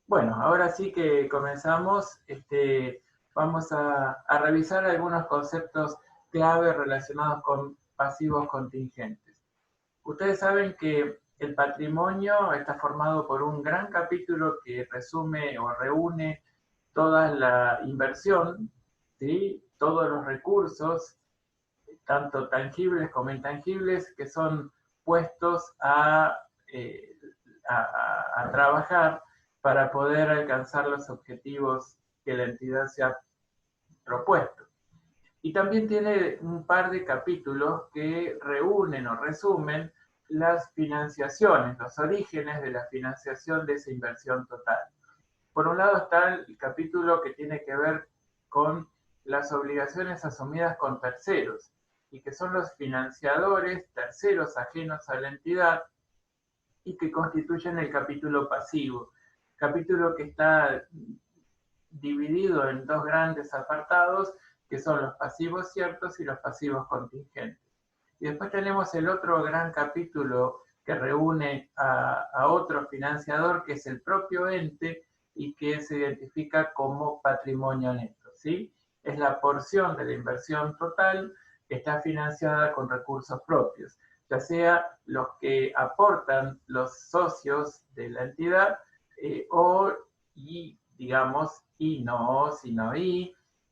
Bueno, ahora sí que comenzamos. Vamos a revisar algunos conceptos clave relacionados con pasivos contingentes. Ustedes saben que el patrimonio está formado por un gran capítulo que resume o reúne toda la inversión, ¿sí? Todos los recursos, tanto tangibles como intangibles, que son puestos eh, a trabajar para poder alcanzar los objetivos que la entidad se ha propuesto. Y también tiene un par de capítulos que reúnen o resumen las financiaciones, los orígenes de la financiación de esa inversión total. Por un lado está el capítulo que tiene que ver con las obligaciones asumidas con terceros, y que son los financiadores, terceros ajenos a la entidad, y que constituyen el capítulo pasivo. Capítulo que está dividido en dos grandes apartados, que son los pasivos ciertos y los pasivos contingentes. Y después tenemos el otro gran capítulo que reúne a otro financiador, que es el propio ente, y que se identifica como patrimonio neto, ¿sí? Es la porción de la inversión total que está financiada con recursos propios, ya sea los que aportan los socios de la entidad y, digamos, y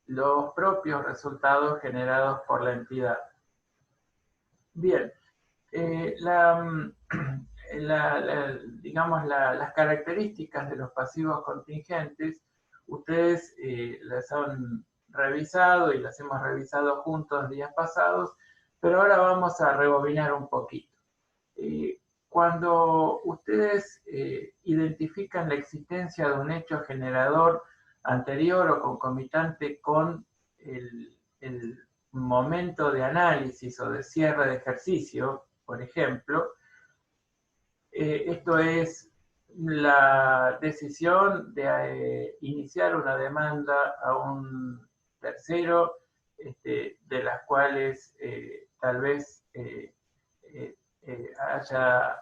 los propios resultados generados por la entidad. Bien, eh, la, digamos, las características de los pasivos contingentes, ustedes las han revisado y las hemos revisado juntos días pasados, pero ahora vamos a rebobinar un poquito. Cuando ustedes identifican la existencia de un hecho generador anterior o concomitante con el momento de análisis o de cierre de ejercicio, por ejemplo, esto es la decisión de iniciar una demanda a un tercero, de las cuales tal vez haya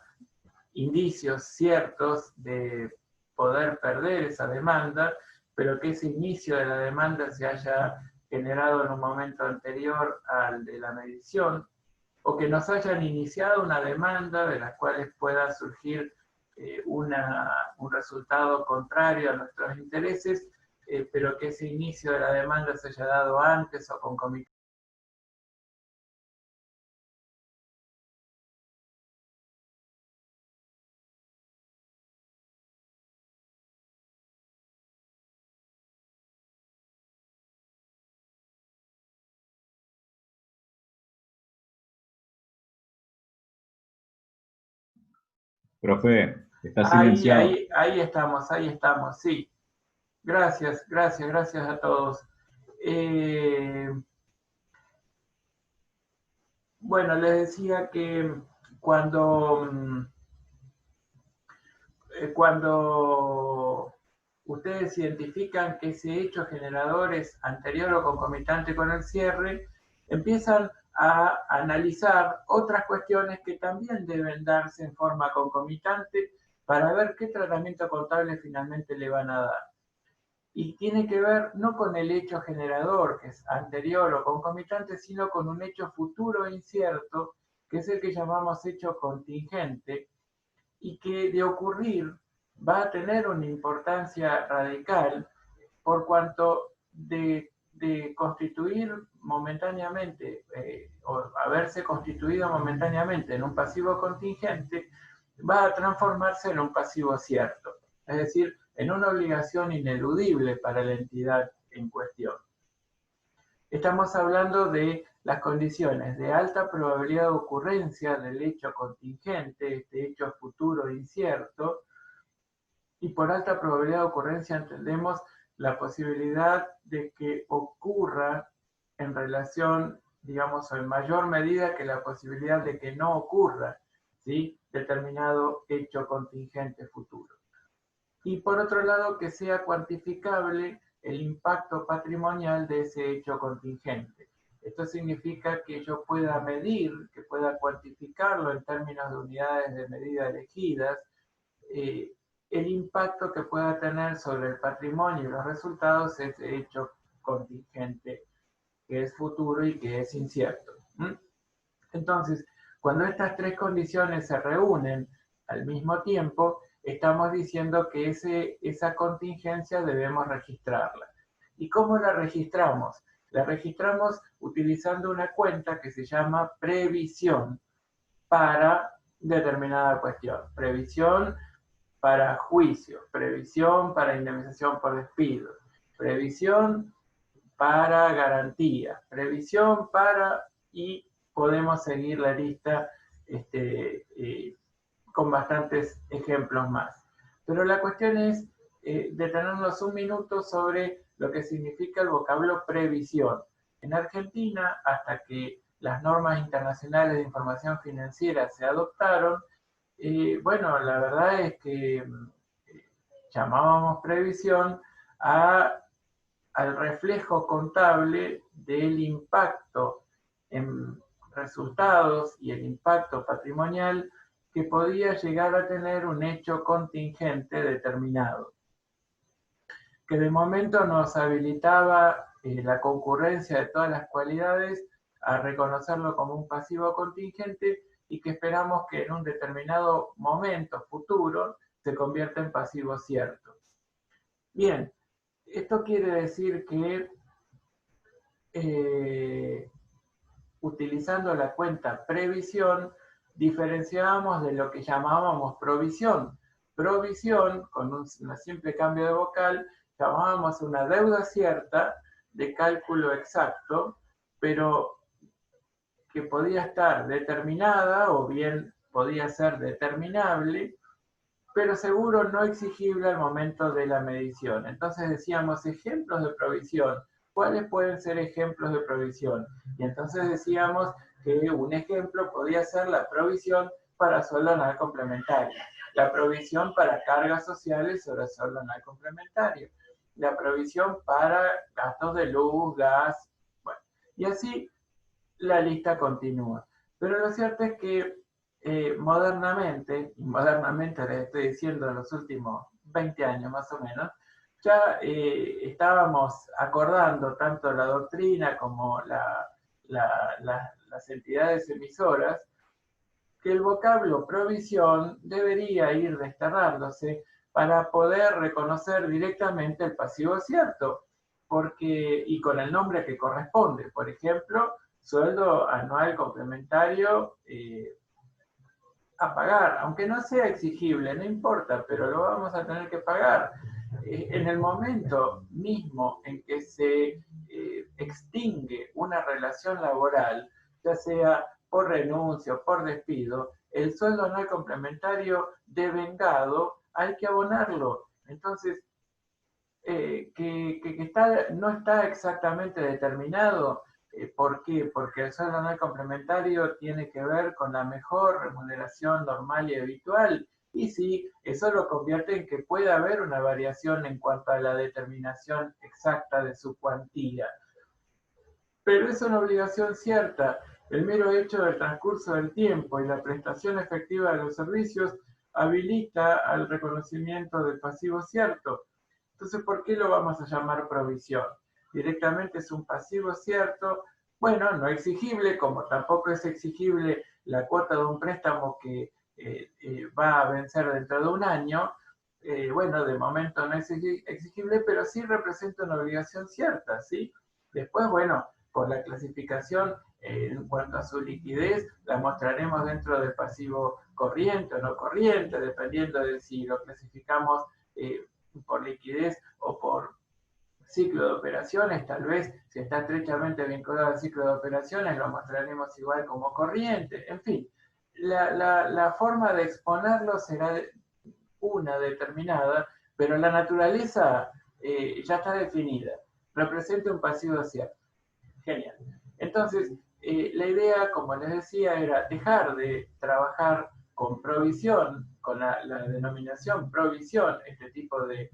indicios ciertos de poder perder esa demanda, pero que ese inicio de la demanda se haya generado en un momento anterior al de la medición, o que nos hayan iniciado una demanda de las cuales pueda surgir un resultado contrario a nuestros intereses, pero que ese inicio de la demanda se haya dado antes o concomitante. Profe, está Ahí, silenciado. ahí, ahí estamos, sí. Gracias, gracias, gracias a todos. Eh, bueno, les decía que cuando, cuando ustedes identifican que ese hecho generador es anterior o concomitante con el cierre, empiezan a analizar otras cuestiones que también deben darse en forma concomitante para ver qué tratamiento contable finalmente le van a dar. Y tiene que ver no con el hecho generador, que es anterior o concomitante, sino con un hecho futuro incierto, que es el que llamamos hecho contingente, y que de ocurrir va a tener una importancia radical por cuanto de constituir momentáneamente o haberse constituido momentáneamente en un pasivo contingente, va a transformarse en un pasivo cierto, es decir, en una obligación ineludible para la entidad en cuestión. Estamos hablando de las condiciones de alta probabilidad de ocurrencia del hecho contingente, este hecho futuro incierto, y por alta probabilidad de ocurrencia entendemos la posibilidad de que ocurra en relación, digamos, o en mayor medida que la posibilidad de que no ocurra, ¿sí?, determinado hecho contingente futuro. Y por otro lado, que sea cuantificable el impacto patrimonial de ese hecho contingente. Esto significa que yo pueda medir, que pueda cuantificarlo en términos de unidades de medida elegidas, eh, el impacto que pueda tener sobre el patrimonio y los resultados ese hecho contingente que es futuro y que es incierto. Entonces, cuando estas tres condiciones se reúnen al mismo tiempo, estamos diciendo que esa contingencia debemos registrarla. ¿Y cómo la registramos? La registramos utilizando una cuenta que se llama previsión para determinada cuestión. Previsión para juicio, previsión para indemnización por despido, previsión para garantía, previsión para, y podemos seguir la lista con bastantes ejemplos más. Pero la cuestión es detenernos un minuto sobre lo que significa el vocablo previsión. En Argentina, hasta que las normas internacionales de información financiera se adoptaron, bueno, la verdad es que llamábamos previsión al reflejo contable del impacto en resultados y el impacto patrimonial que podía llegar a tener un hecho contingente determinado, que de momento nos habilitaba la concurrencia de todas las cualidades a reconocerlo como un pasivo contingente y que esperamos que en un determinado momento futuro se convierta en pasivo cierto. Bien, esto quiere decir que utilizando la cuenta previsión, diferenciábamos de lo que llamábamos provisión. Provisión, con un simple cambio de vocal, llamábamos una deuda cierta de cálculo exacto, pero que podía estar determinada o bien podía ser determinable, pero seguro no exigible al momento de la medición. Entonces decíamos ejemplos de provisión. ¿Cuáles pueden ser ejemplos de provisión? Y entonces decíamos que un ejemplo podía ser la provisión para sueldo anual complementario, la provisión para cargas sociales sobre sueldo anual complementario, la provisión para gastos de luz, gas, bueno, y así la lista continúa. Pero lo cierto es que modernamente, y modernamente les estoy diciendo en los últimos 20 años más o menos, ya estábamos acordando tanto la doctrina como las entidades emisoras que el vocablo provisión debería ir desterrándose para poder reconocer directamente el pasivo cierto, porque, y con el nombre que corresponde. Por ejemplo, sueldo anual complementario a pagar, aunque no sea exigible, no importa, pero lo vamos a tener que pagar. En el momento mismo en que se extingue una relación laboral, ya sea por renuncia o por despido, el sueldo anual complementario devengado hay que abonarlo. Entonces, no está exactamente determinado. ¿Por qué? Porque el sueldo anual complementario tiene que ver con la mejor remuneración normal y habitual. Y sí, eso lo convierte en que puede haber una variación en cuanto a la determinación exacta de su cuantía. Pero es una obligación cierta. El mero hecho del transcurso del tiempo y la prestación efectiva de los servicios habilita al reconocimiento del pasivo cierto. Entonces, ¿por qué lo vamos a llamar provisión? Directamente es un pasivo cierto, bueno, no exigible, como tampoco es exigible la cuota de un préstamo que va a vencer dentro de un año. Bueno, de momento no es exigible, pero sí representa una obligación cierta, ¿sí? Después, bueno, por la clasificación en cuanto a su liquidez, la mostraremos dentro del pasivo corriente o no corriente, dependiendo de si lo clasificamos por liquidez o por ciclo de operaciones. Tal vez si está estrechamente vinculado al ciclo de operaciones lo mostraremos igual como corriente. En fin, la forma de exponerlo será una determinada, pero la naturaleza ya está definida. Representa un pasivo cierto. Genial. Entonces, la idea, como les decía, era dejar de trabajar con provisión, con la denominación provisión, este tipo de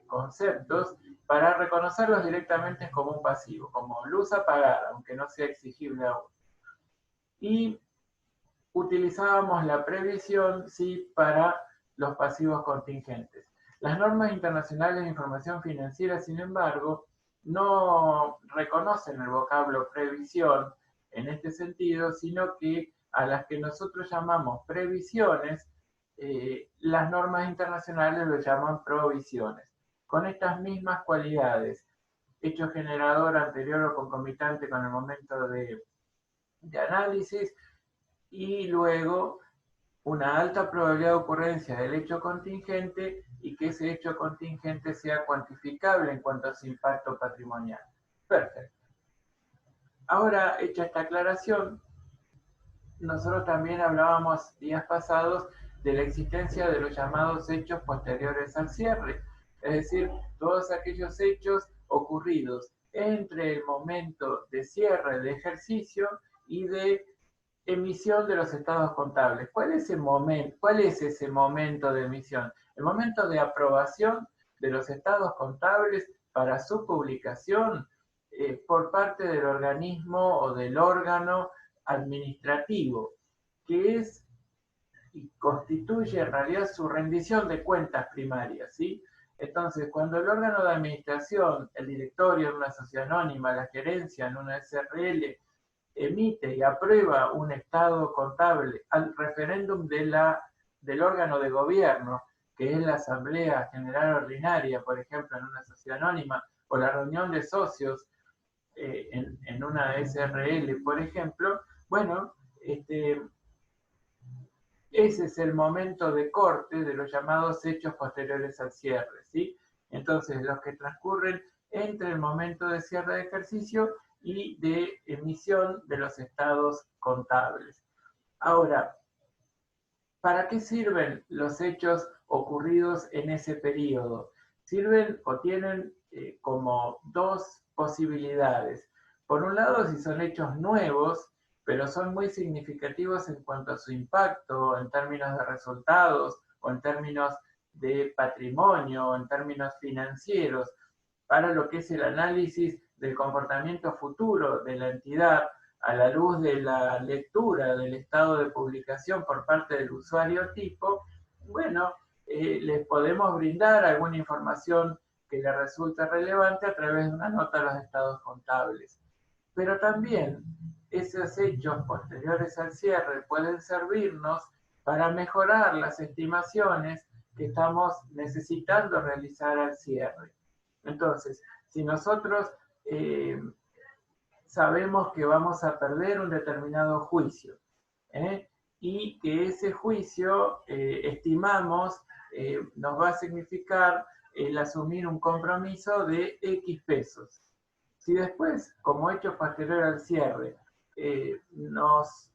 conceptos, para reconocerlos directamente como un pasivo, como luz a pagar, aunque no sea exigible aún. Y utilizábamos la previsión, sí, para los pasivos contingentes. Las normas internacionales de información financiera, sin embargo, no reconocen el vocablo previsión en este sentido, sino que a las que nosotros llamamos previsiones, las normas internacionales lo llaman provisiones, con estas mismas cualidades: hecho generador anterior o concomitante con el momento de análisis, y luego una alta probabilidad de ocurrencia del hecho contingente y que ese hecho contingente sea cuantificable en cuanto a su impacto patrimonial. Perfecto. Ahora, hecha esta aclaración, nosotros también hablábamos días pasados de la existencia de los llamados hechos posteriores al cierre, es decir, todos aquellos hechos ocurridos entre el momento de cierre de ejercicio y de emisión de los estados contables. ¿Cuál es ese momento de emisión? El momento de aprobación de los estados contables para su publicación por parte del organismo o del órgano administrativo, que es y constituye en realidad su rendición de cuentas primarias, ¿sí? Entonces, cuando el órgano de administración, el directorio en una sociedad anónima, la gerencia en una SRL, emite y aprueba un estado contable al referéndum del órgano de gobierno, que es la Asamblea General Ordinaria, por ejemplo, en una sociedad anónima, o la reunión de socios en una SRL, por ejemplo, bueno, ese es el momento de corte de los llamados hechos posteriores al cierre, ¿sí? Entonces, los que transcurren entre el momento de cierre de ejercicio y de emisión de los estados contables. Ahora, ¿para qué sirven los hechos ocurridos en ese periodo? Sirven o tienen como dos posibilidades. Por un lado, si son hechos nuevos, pero son muy significativos en cuanto a su impacto en términos de resultados o en términos de patrimonio o en términos financieros, para lo que es el análisis del comportamiento futuro de la entidad a la luz de la lectura del estado de publicación por parte del usuario tipo, bueno, les podemos brindar alguna información que le resulte relevante a través de una nota de los estados contables. Pero también esos hechos posteriores al cierre pueden servirnos para mejorar las estimaciones que estamos necesitando realizar al cierre. Entonces, si nosotros sabemos que vamos a perder un determinado juicio y que ese juicio estimamos nos va a significar el asumir un compromiso de X pesos. Si después, como hecho posterior al cierre, nos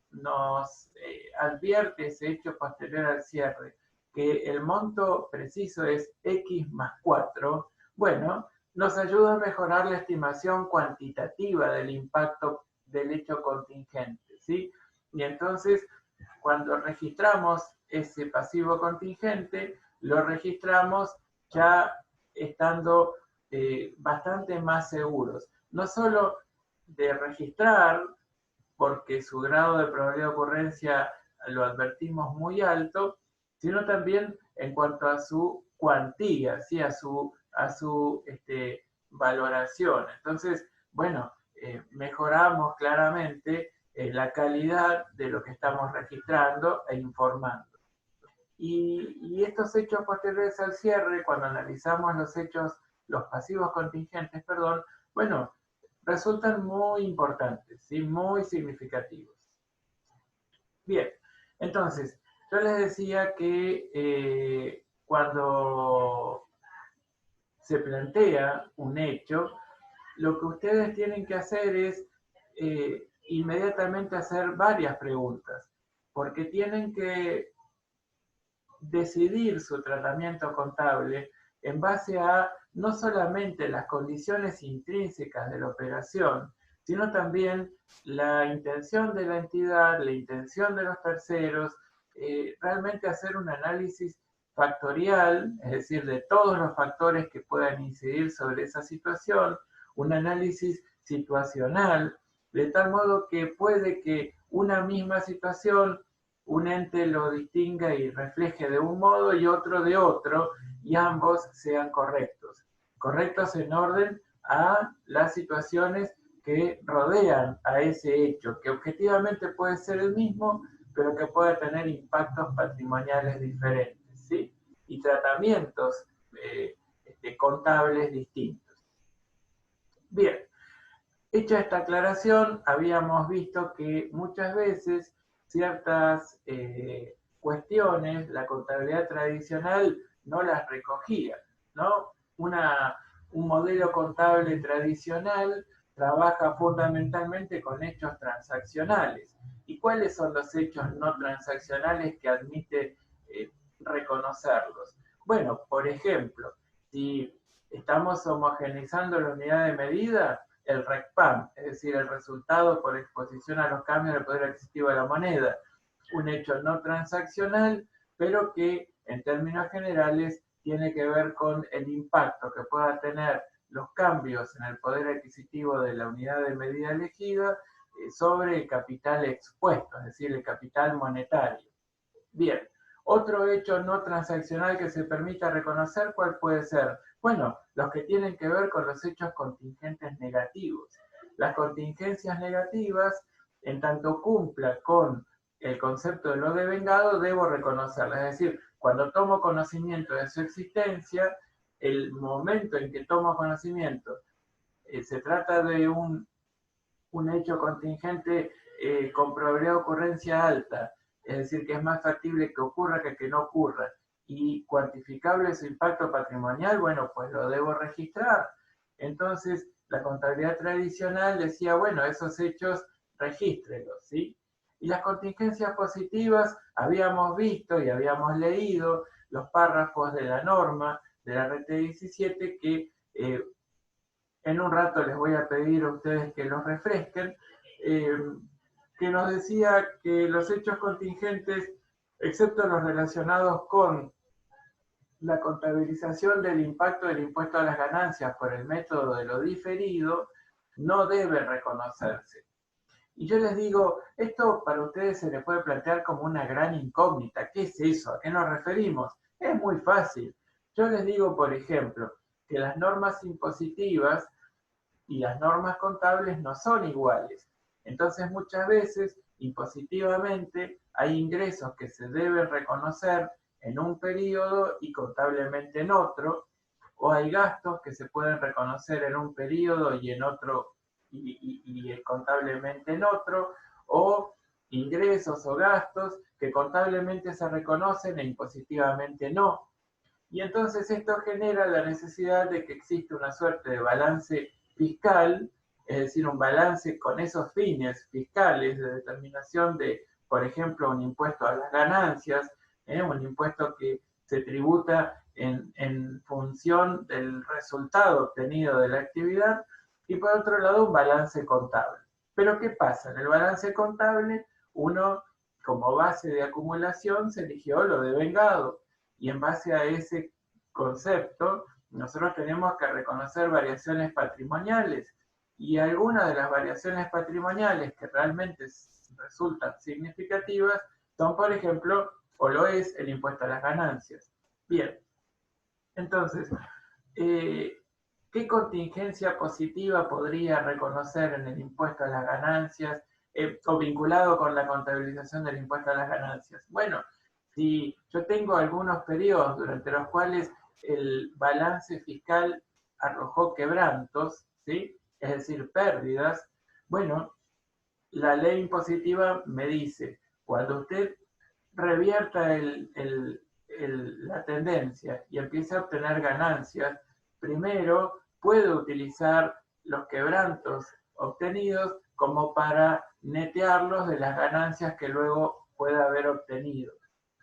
advierte ese hecho posterior al cierre que el monto preciso es X más 4, bueno, nos ayuda a mejorar la estimación cuantitativa del impacto del hecho contingente, ¿sí? Y entonces, cuando registramos ese pasivo contingente, lo registramos ya estando bastante más seguros. No solo de registrar, porque su grado de probabilidad de ocurrencia lo advertimos muy alto, sino también en cuanto a su cuantía, ¿sí? a su valoración. Entonces, bueno, mejoramos claramente la calidad de lo que estamos registrando e informando. Y estos hechos posteriores al cierre, cuando analizamos los pasivos contingentes, perdón, bueno, resultan muy importantes, ¿sí? Muy significativos. Bien, entonces, yo les decía que cuando se plantea un hecho, lo que ustedes tienen que hacer es inmediatamente hacer varias preguntas, porque tienen que decidir su tratamiento contable en base a no solamente las condiciones intrínsecas de la operación, sino también la intención de la entidad, la intención de los terceros, realmente hacer un análisis factorial, es decir, de todos los factores que puedan incidir sobre esa situación, un análisis situacional, de tal modo que puede que una misma situación un ente lo distinga y refleje de un modo y otro de otro, y ambos sean correctos. Correctos en orden a las situaciones que rodean a ese hecho, que objetivamente puede ser el mismo, pero que puede tener impactos patrimoniales diferentes, ¿sí? Y tratamientos contables distintos. Bien, hecha esta aclaración, habíamos visto que muchas veces ciertas cuestiones la contabilidad tradicional no las recogía, ¿no? Un modelo contable tradicional trabaja fundamentalmente con hechos transaccionales. ¿Y cuáles son los hechos no transaccionales que admite reconocerlos? Bueno, por ejemplo, si estamos homogeneizando la unidad de medida, el RECPAM, es decir, el resultado por exposición a los cambios del poder adquisitivo de la moneda, un hecho no transaccional, pero que en términos generales tiene que ver con el impacto que pueda tener los cambios en el poder adquisitivo de la unidad de medida elegida sobre el capital expuesto, es decir, el capital monetario. Bien, otro hecho no transaccional que se permita reconocer, ¿cuál puede ser? Bueno, los que tienen que ver con los hechos contingentes negativos. Las contingencias negativas, en tanto cumpla con el concepto de lo devengado, debo reconocerlas. Es decir, cuando tomo conocimiento de su existencia, el momento en que tomo conocimiento se trata de un hecho contingente con probabilidad de ocurrencia alta, es decir, que es más factible que ocurra que no ocurra, y cuantificable su impacto patrimonial, bueno, pues lo debo registrar. Entonces, la contabilidad tradicional decía, bueno, esos hechos regístrelos, ¿sí? Y las contingencias positivas, habíamos visto y habíamos leído los párrafos de la norma de la RT 17 que en un rato les voy a pedir a ustedes que los refresquen, que nos decía que los hechos contingentes, excepto los relacionados con la contabilización del impacto del impuesto a las ganancias por el método de lo diferido, no deben reconocerse. Y yo les digo, esto para ustedes se les puede plantear como una gran incógnita. ¿Qué es eso? ¿A qué nos referimos? Es muy fácil. Yo les digo, por ejemplo, que las normas impositivas y las normas contables no son iguales. Entonces, muchas veces, impositivamente, hay ingresos que se deben reconocer en un periodo y contablemente en otro, o hay gastos que se pueden reconocer en un periodo y en otro y contablemente en otro, o ingresos o gastos que contablemente se reconocen e impositivamente no. Y entonces esto genera la necesidad de que exista una suerte de balance fiscal, es decir, un balance con esos fines fiscales de determinación de, por ejemplo, un impuesto a las ganancias, un impuesto que se tributa en función del resultado obtenido de la actividad, y por otro lado un balance contable. Pero ¿qué pasa? En el balance contable, uno como base de acumulación se eligió lo devengado, y en base a ese concepto, nosotros tenemos que reconocer variaciones patrimoniales, y algunas de las variaciones patrimoniales que realmente resultan significativas son, por ejemplo, o lo es el impuesto a las ganancias. Bien, entonces, ¿qué contingencia positiva podría reconocer en el impuesto a las ganancias o vinculado con la contabilización del impuesto a las ganancias? Bueno, si yo tengo algunos periodos durante los cuales el balance fiscal arrojó quebrantos, ¿sí? Es decir, pérdidas, bueno, la ley impositiva me dice, cuando usted revierta la tendencia y empiece a obtener ganancias, primero puede utilizar los quebrantos obtenidos como para netearlos de las ganancias que luego pueda haber obtenido.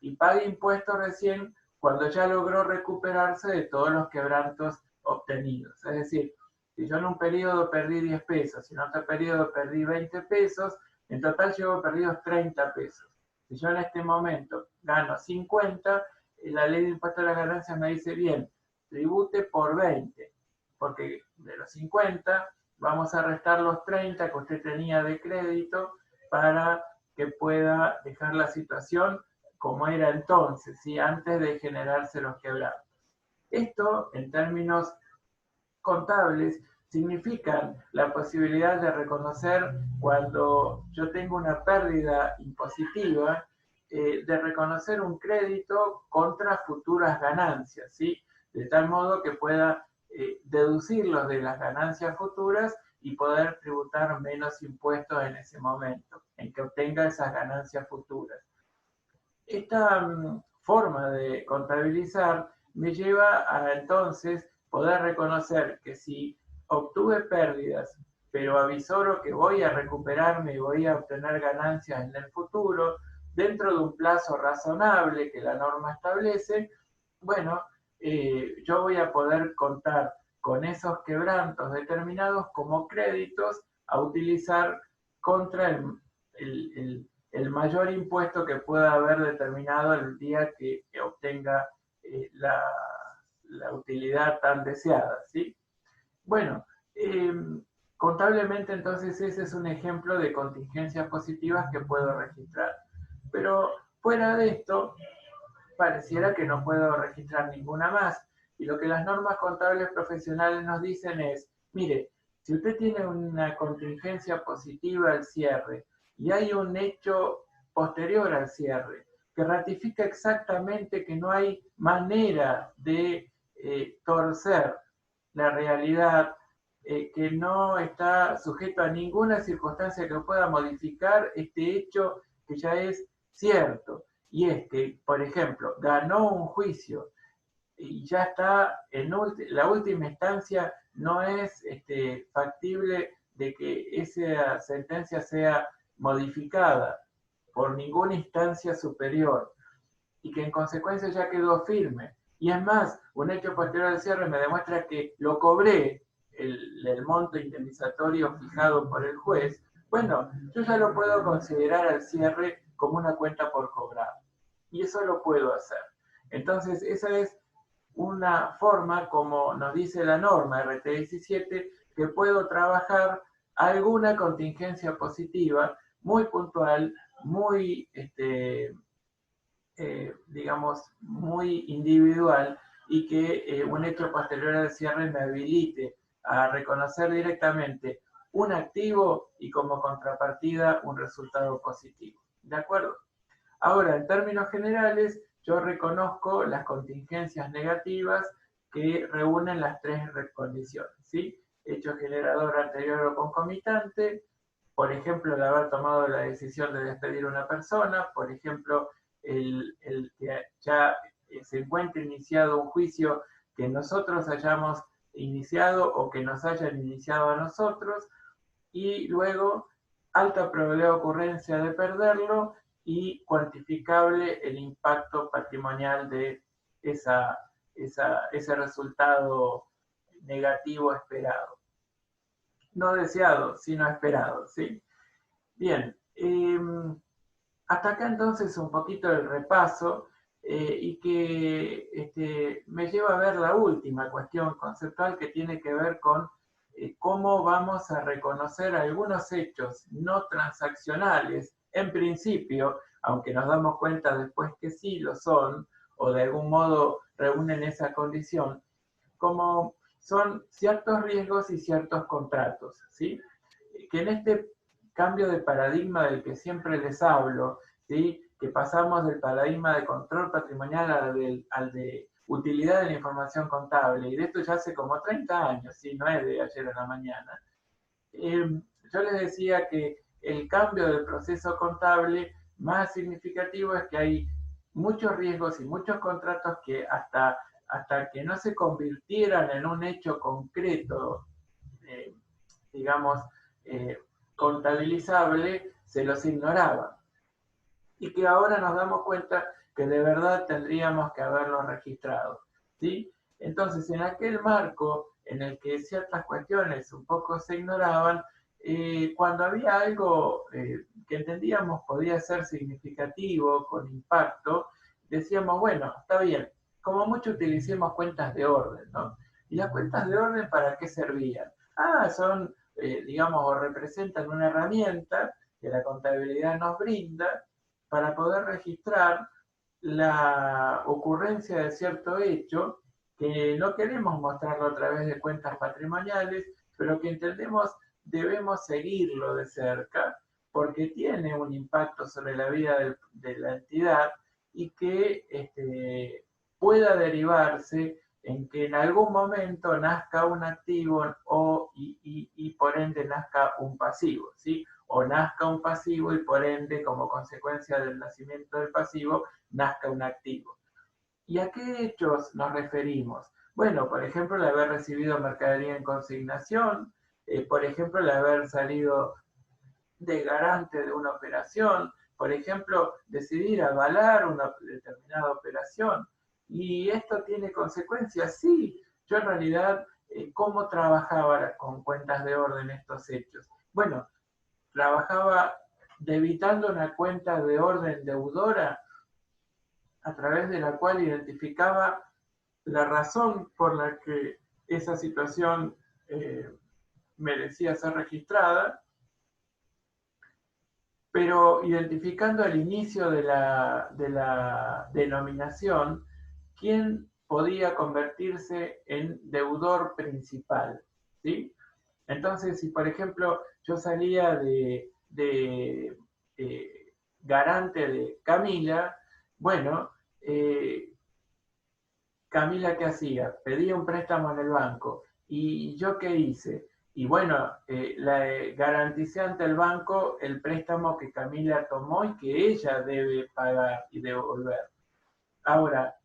Y pague impuestos recién cuando ya logró recuperarse de todos los quebrantos obtenidos. Es decir, si yo en un periodo perdí 10 pesos, y en otro periodo perdí 20 pesos, en total llevo perdidos 30 pesos. Si yo en este momento gano 50, la ley de impuesto a las ganancias me dice, bien, tribute por 20, porque de los 50 vamos a restar los 30 que usted tenía de crédito para que pueda dejar la situación como era entonces, ¿sí? Antes de generarse los quebrantos. Esto, en términos contables, significan la posibilidad de reconocer cuando yo tengo una pérdida impositiva, de reconocer un crédito contra futuras ganancias, ¿sí? De tal modo que pueda deducirlos de las ganancias futuras y poder tributar menos impuestos en ese momento, en que obtenga esas ganancias futuras. Esta forma de contabilizar me lleva a entonces poder reconocer que si obtuve pérdidas, pero avisoro que voy a recuperarme y voy a obtener ganancias en el futuro, dentro de un plazo razonable que la norma establece, bueno, yo voy a poder contar con esos quebrantos determinados como créditos a utilizar contra el mayor impuesto que pueda haber determinado el día que obtenga la utilidad tan deseada, ¿sí? Bueno, contablemente entonces ese es un ejemplo de contingencias positivas que puedo registrar. Pero fuera de esto, pareciera que no puedo registrar ninguna más. Y lo que las normas contables profesionales nos dicen es, mire, si usted tiene una contingencia positiva al cierre y hay un hecho posterior al cierre que ratifica exactamente que no hay manera de torcer la realidad, que no está sujeto a ninguna circunstancia que pueda modificar este hecho que ya es cierto. Y es que, por ejemplo, ganó un juicio y ya está en la última instancia, no es factible de que esa sentencia sea modificada por ninguna instancia superior y que en consecuencia ya quedó firme. Y es más, un hecho posterior al cierre me demuestra que lo cobré el monto indemnizatorio fijado por el juez. Bueno, yo ya lo puedo considerar al cierre como una cuenta por cobrar. Y eso lo puedo hacer. Entonces, esa es una forma, como nos dice la norma RT17, que puedo trabajar alguna contingencia positiva muy puntual, muy, digamos, muy individual y que un hecho posterior al cierre me habilite a reconocer directamente un activo y como contrapartida un resultado positivo. ¿De acuerdo? Ahora, en términos generales, yo reconozco las contingencias negativas que reúnen las tres condiciones, ¿sí? Hecho generador anterior o concomitante, por ejemplo, el haber tomado la decisión de despedir a una persona, por ejemplo, el que ya se encuentre iniciado un juicio que nosotros hayamos iniciado o que nos hayan iniciado a nosotros, y luego alta probabilidad de ocurrencia de perderlo y cuantificable el impacto patrimonial de ese resultado negativo esperado. No deseado, sino esperado, ¿sí? Bien, hasta acá entonces un poquito el repaso y que me lleva a ver la última cuestión conceptual que tiene que ver con cómo vamos a reconocer algunos hechos no transaccionales, en principio, aunque nos damos cuenta después que sí lo son, o de algún modo reúnen esa condición, como son ciertos riesgos y ciertos contratos, ¿sí? Que en este cambio de paradigma del que siempre les hablo, ¿sí? Que pasamos del paradigma de control patrimonial al de utilidad de la información contable, y de esto ya hace como 30 años, ¿sí? No es de ayer a la mañana. Yo les decía que el cambio del proceso contable más significativo es que hay muchos riesgos y muchos contratos que hasta que no se convirtieran en un hecho concreto, digamos, contabilizable, se los ignoraba. Y que ahora nos damos cuenta que de verdad tendríamos que haberlos registrado, ¿sí? Entonces, en aquel marco en el que ciertas cuestiones un poco se ignoraban, cuando había algo que entendíamos podía ser significativo, con impacto, decíamos, bueno, está bien, como mucho utilicemos cuentas de orden, ¿no? ¿Y las cuentas de orden para qué servían? Son, digamos, o representan una herramienta que la contabilidad nos brinda para poder registrar la ocurrencia de cierto hecho que no queremos mostrarlo a través de cuentas patrimoniales, pero que entendemos debemos seguirlo de cerca porque tiene un impacto sobre la vida de la entidad y que pueda derivarse en que en algún momento nazca un activo y por ende nazca un pasivo, ¿sí? O nazca un pasivo y por ende, como consecuencia del nacimiento del pasivo, nazca un activo. ¿Y a qué hechos nos referimos? Bueno, por ejemplo, el haber recibido mercadería en consignación, por ejemplo, el haber salido de garante de una operación, por ejemplo, decidir avalar una determinada operación. ¿Y esto tiene consecuencias? Sí. Yo en realidad, ¿cómo trabajaba con cuentas de orden estos hechos? Bueno, trabajaba debitando una cuenta de orden deudora a través de la cual identificaba la razón por la que esa situación merecía ser registrada, pero identificando al inicio de la denominación quién podía convertirse en deudor principal, ¿sí? Entonces, si por ejemplo yo salía de garante de Camila, bueno, Camila, ¿qué hacía? Pedía un préstamo en el banco. ¿Y yo qué hice? Y bueno, garanticé ante el banco el préstamo que Camila tomó y que ella debe pagar y devolver. Ahora,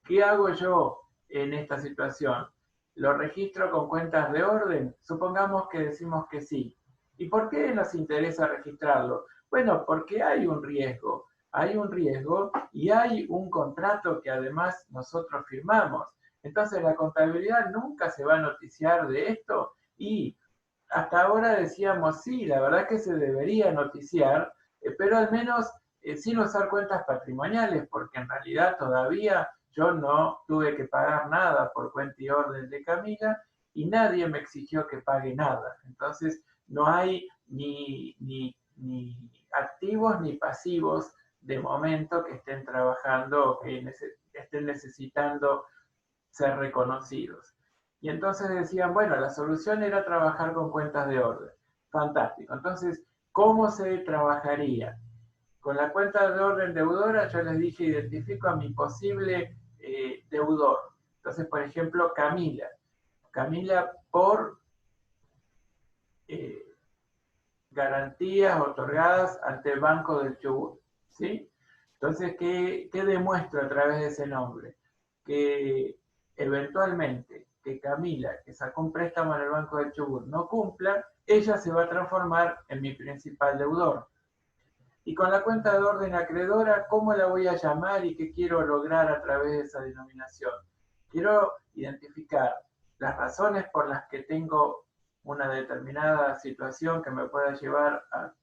¿qué hago yo en esta situación? ¿Lo registro con cuentas de orden? Supongamos que decimos que sí. ¿Y por qué nos interesa registrarlo? Bueno, porque hay un riesgo y hay un contrato que además nosotros firmamos. Entonces la contabilidad nunca se va a noticiar de esto y hasta ahora decíamos, sí, la verdad que se debería noticiar, pero al menos sin usar cuentas patrimoniales, porque en realidad todavía yo no tuve que pagar nada por cuenta y orden de Camila y nadie me exigió que pague nada. Entonces no hay ni activos ni pasivos de momento que estén trabajando o que estén necesitando ser reconocidos. Y entonces decían, bueno, la solución era trabajar con cuentas de orden. Fantástico. Entonces, ¿cómo se trabajaría? Con la cuenta de orden deudora, yo les dije, identifico a mi posible deudor. Entonces, por ejemplo, Camila. Camila por eh, garantías otorgadas ante el Banco del Chubut. ¿Sí? Entonces, ¿qué demuestro a través de ese nombre? Que eventualmente que Camila, que sacó un préstamo en el Banco del Chubut, no cumpla, ella se va a transformar en mi principal deudor. Y con la cuenta de orden acreedora, ¿cómo la voy a llamar y qué quiero lograr a través de esa denominación? Quiero identificar las razones por las que tengo una determinada situación que me pueda llevar a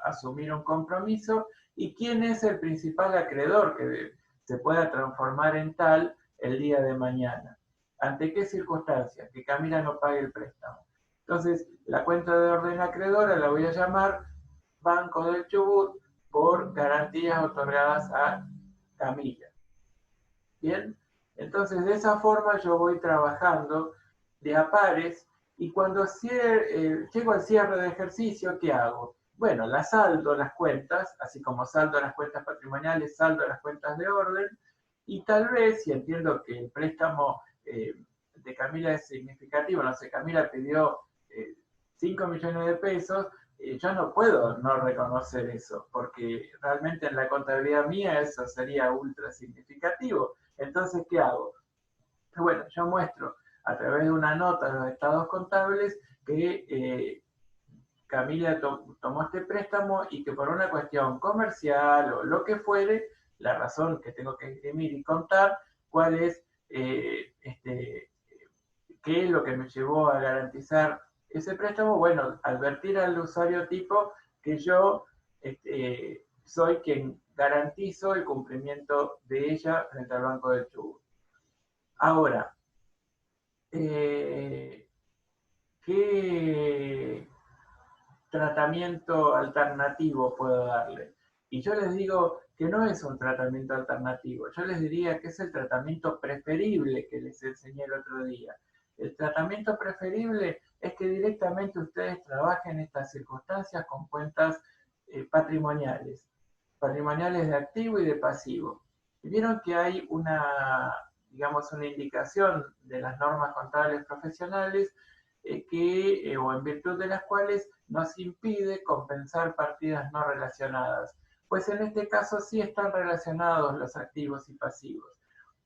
asumir un compromiso y quién es el principal acreedor que se pueda transformar en tal el día de mañana. ¿Ante qué circunstancias? Que Camila no pague el préstamo. Entonces, la cuenta de orden acreedora la voy a llamar Banco del Chubut por garantías otorgadas a Camila. Bien, entonces de esa forma yo voy trabajando de a pares y cuando llego al cierre de ejercicio, ¿qué hago? Bueno, las saldo las cuentas, así como saldo las cuentas patrimoniales, saldo las cuentas de orden y tal vez, si entiendo que el préstamo de Camila es significativo, no sé, Camila pidió 5 millones de pesos, yo no puedo no reconocer eso, porque realmente en la contabilidad mía eso sería ultra significativo. Entonces, ¿qué hago? Bueno, yo muestro a través de una nota de los estados contables que Camila tomó este préstamo y que por una cuestión comercial o lo que fuere, la razón que tengo que esgrimir y contar, cuál es, qué es lo que me llevó a garantizar ese préstamo. Bueno, advertir al usuario tipo que yo soy quien garantizo el cumplimiento de ella frente al Banco del Chubut. Ahora, ¿qué tratamiento alternativo puedo darle? Y yo les digo que no es un tratamiento alternativo, yo les diría que es el tratamiento preferible que les enseñé el otro día. El tratamiento preferible es que directamente ustedes trabajen estas circunstancias con cuentas patrimoniales de activo y de pasivo. Y vieron que hay una, digamos, una indicación de las normas contables profesionales o en virtud de las cuales nos impide compensar partidas no relacionadas. Pues en este caso sí están relacionados los activos y pasivos.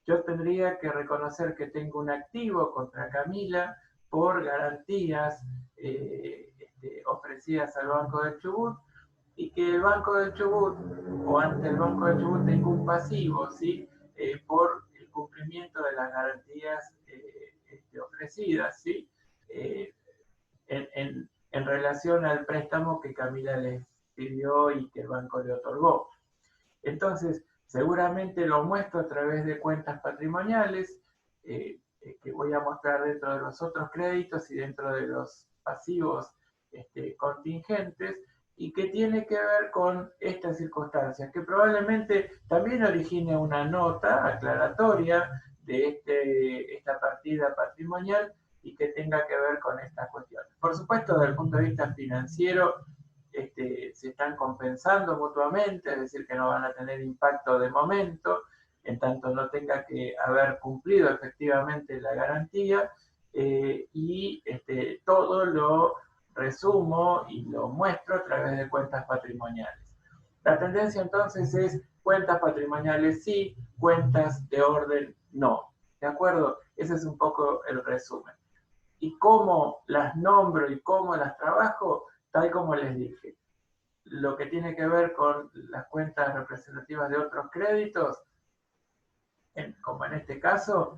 Yo tendría que reconocer que tengo un activo contra Camila por garantías ofrecidas al Banco del Chubut, y que el Banco del Chubut, o ante el Banco del Chubut, tengo un pasivo, ¿sí? Por el cumplimiento de las garantías ofrecidas, ¿sí? Eh, en relación al préstamo que Camila les pidió y que el banco le otorgó. Entonces, seguramente lo muestro a través de cuentas patrimoniales, que voy a mostrar dentro de los otros créditos y dentro de los pasivos contingentes, y que tiene que ver con estas circunstancias, que probablemente también origine una nota aclaratoria de esta partida patrimonial y que tenga que ver con estas cuestiones. Por supuesto, desde el punto de vista financiero, se están compensando mutuamente, es decir, que no van a tener impacto de momento, en tanto no tenga que haber cumplido efectivamente la garantía, y todo lo resumo y lo muestro a través de cuentas patrimoniales. La tendencia entonces es cuentas patrimoniales sí, cuentas de orden no. ¿De acuerdo? Ese es un poco el resumen. ¿Y cómo las nombro y cómo las trabajo? Tal como les dije. Lo que tiene que ver con las cuentas representativas de otros créditos, como en este caso,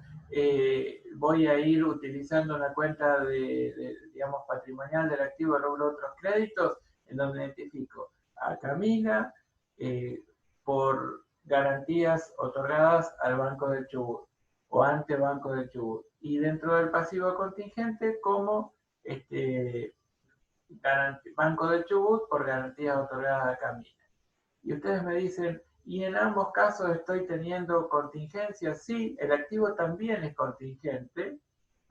voy a ir utilizando una cuenta digamos, patrimonial del activo rubro otros créditos, en donde identifico a Camila por garantías otorgadas al Banco del Chubut o ante Banco del Chubut. Y dentro del pasivo contingente, como Banco del Chubut por garantías otorgadas a Camila. Y ustedes me dicen, ¿y en ambos casos estoy teniendo contingencias? Sí, el activo también es contingente,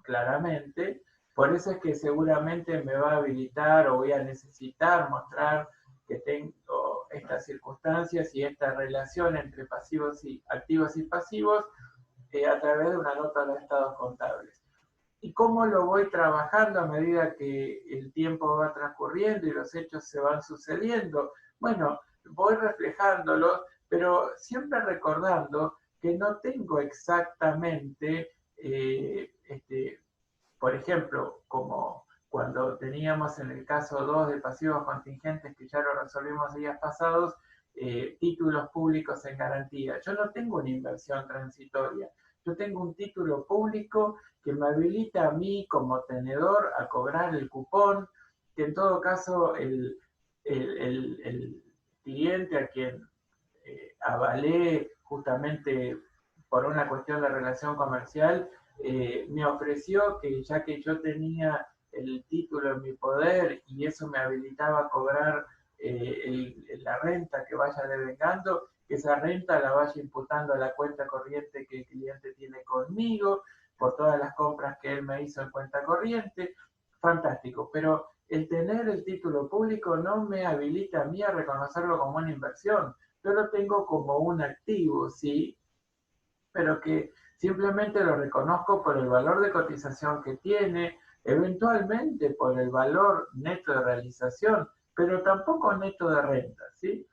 claramente. Por eso es que seguramente me va a habilitar o voy a necesitar mostrar que tengo estas circunstancias y esta relación entre pasivos y activos y pasivos a través de una nota de los estados contables. ¿Y cómo lo voy trabajando a medida que el tiempo va transcurriendo y los hechos se van sucediendo? Bueno, voy reflejándolos, pero siempre recordando que no tengo exactamente, por ejemplo, como cuando teníamos en el caso 2 de pasivos contingentes, que ya lo resolvimos días pasados, títulos públicos en garantía. Yo no tengo una inversión transitoria, yo tengo un título público que me habilita a mí como tenedor a cobrar el cupón, que en todo caso el cliente a quien avalé justamente por una cuestión de relación comercial, me ofreció que ya que yo tenía el título en mi poder y eso me habilitaba a cobrar la renta que vaya devengando, que esa renta la vaya imputando a la cuenta corriente que el cliente tiene conmigo, por todas las compras que él me hizo en cuenta corriente. Fantástico, pero el tener el título público no me habilita a mí a reconocerlo como una inversión. Yo lo tengo como un activo, sí, pero que simplemente lo reconozco por el valor de cotización que tiene, eventualmente por el valor neto de realización, pero tampoco neto de renta, ¿sí?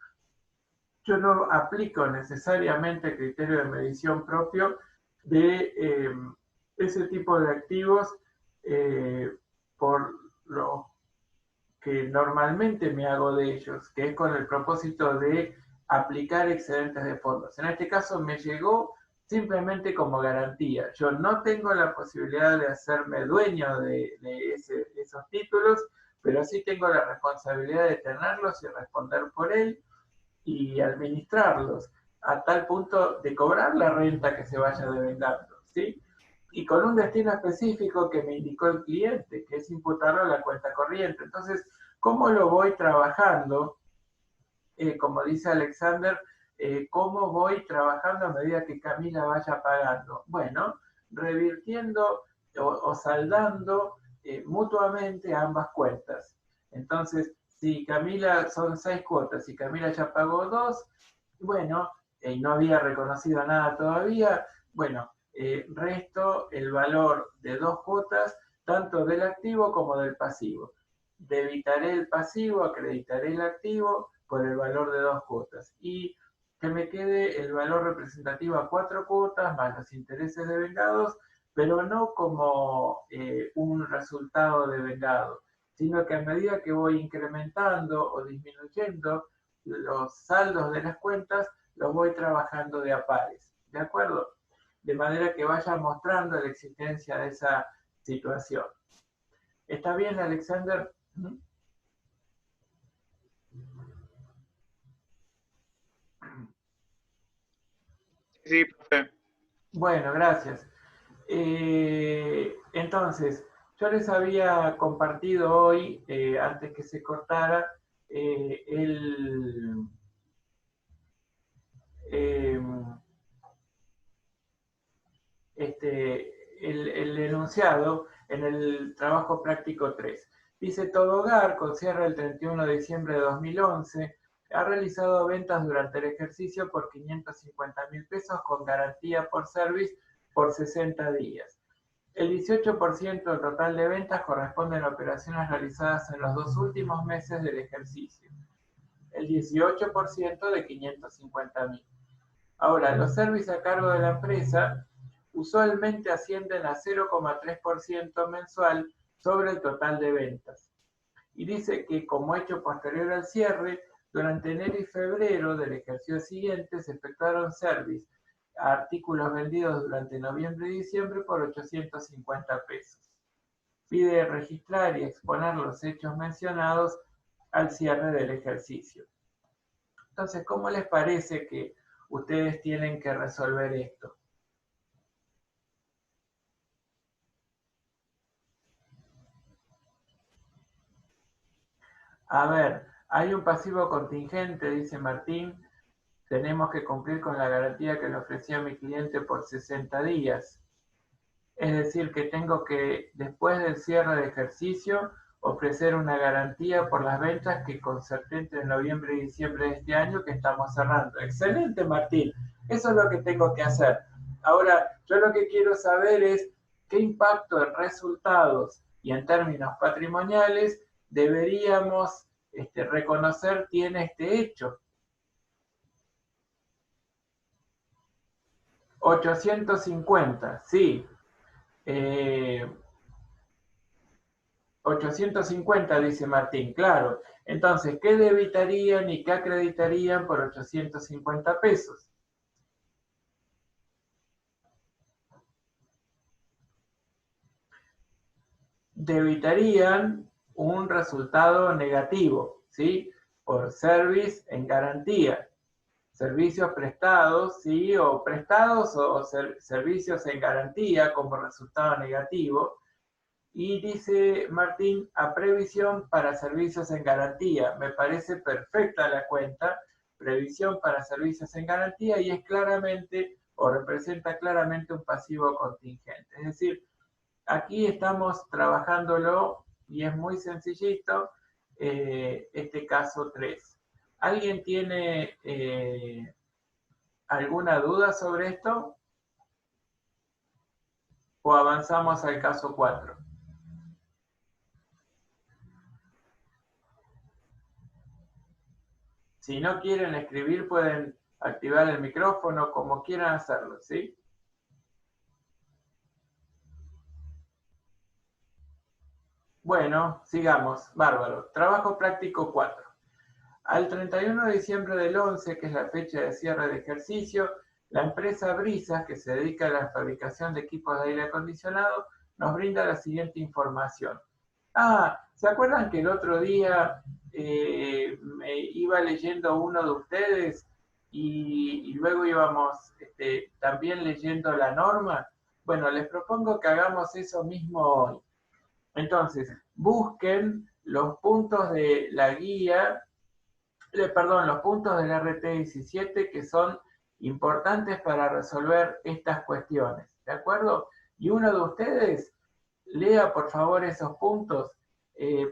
Yo no aplico necesariamente criterio de medición propio de ese tipo de activos por lo que normalmente me hago de ellos, que es con el propósito de aplicar excedentes de fondos. En este caso me llegó simplemente como garantía. Yo no tengo la posibilidad de hacerme dueño de esos títulos, pero sí tengo la responsabilidad de tenerlos y responder por él y administrarlos a tal punto de cobrar la renta que se vaya devengando, ¿sí? Y con un destino específico que me indicó el cliente, que es imputarlo a la cuenta corriente. Entonces, ¿Cómo lo voy trabajando? Como dice Alexander, ¿cómo voy trabajando a medida que Camila vaya pagando? Bueno, revirtiendo o saldando mutuamente ambas cuentas. Entonces, si Camila son 6 cuotas y Camila ya pagó 2, bueno, y no había reconocido nada todavía, bueno, resto el valor de 2 cuotas, tanto del activo como del pasivo. Debitaré el pasivo, acreditaré el activo por el valor de 2 cuotas. Y que me quede el valor representativo a 4 cuotas más los intereses de vengados, pero no como un resultado de vengado, sino que a medida que voy incrementando o disminuyendo los saldos de las cuentas, los voy trabajando de a pares, ¿de acuerdo? De manera que vaya mostrando la existencia de esa situación. ¿Está bien, Alexander? Sí, profe. Bueno, gracias. Entonces, yo les había compartido hoy, antes que se cortara, el enunciado en el trabajo práctico 3. Dice, todo hogar, con cierre el 31 de diciembre de 2011, ha realizado ventas durante el ejercicio por 550.000 pesos con garantía por service por 60 días. El 18% del total de ventas corresponden a operaciones realizadas en los 2 últimos meses del ejercicio. El 18% de 550.000. Ahora, los servicios a cargo de la empresa usualmente ascienden a 0,3% mensual sobre el total de ventas. Y dice que como hecho posterior al cierre, durante enero y febrero del ejercicio siguiente se efectuaron servicios a artículos vendidos durante noviembre y diciembre por 850 pesos. Pide registrar y exponer los hechos mencionados al cierre del ejercicio. Entonces, ¿cómo les parece que ustedes tienen que resolver esto? A ver, hay un pasivo contingente, dice Martín. Tenemos que cumplir con la garantía que le ofrecía a mi cliente por 60 días. Es decir, que tengo que, después del cierre de ejercicio, ofrecer una garantía por las ventas que concerté entre noviembre y diciembre de este año que estamos cerrando. Excelente, Martín. Eso es lo que tengo que hacer. Ahora, yo lo que quiero saber es qué impacto en resultados y en términos patrimoniales deberíamos reconocer tiene este hecho. 850, sí. 850, dice Martín, claro. Entonces, ¿qué debitarían y qué acreditarían por 850 pesos? Debitarían un resultado negativo, ¿sí? Por service en garantía. Servicios prestados, ¿sí? O prestados o servicios en garantía como resultado negativo. Y dice Martín, a previsión para servicios en garantía. Me parece perfecta la cuenta, previsión para servicios en garantía, y es claramente o representa claramente un pasivo contingente. Es decir, aquí estamos trabajándolo y es muy sencillito este caso 3. ¿Alguien tiene alguna duda sobre esto? ¿O avanzamos al caso 4? Si no quieren escribir, pueden activar el micrófono como quieran hacerlo, ¿sí? Bueno, sigamos. Bárbaro. Trabajo práctico 4. Al 31 de diciembre del 11, que es la fecha de cierre de ejercicio, la empresa Brisas, que se dedica a la fabricación de equipos de aire acondicionado, nos brinda la siguiente información. ¿Se acuerdan que el otro día me iba leyendo uno de ustedes y luego íbamos también leyendo la norma? Bueno, les propongo que hagamos eso mismo hoy. Entonces, busquen los puntos de la guía, perdón, los puntos del RT17 que son importantes para resolver estas cuestiones, ¿de acuerdo? Y uno de ustedes lea por favor esos puntos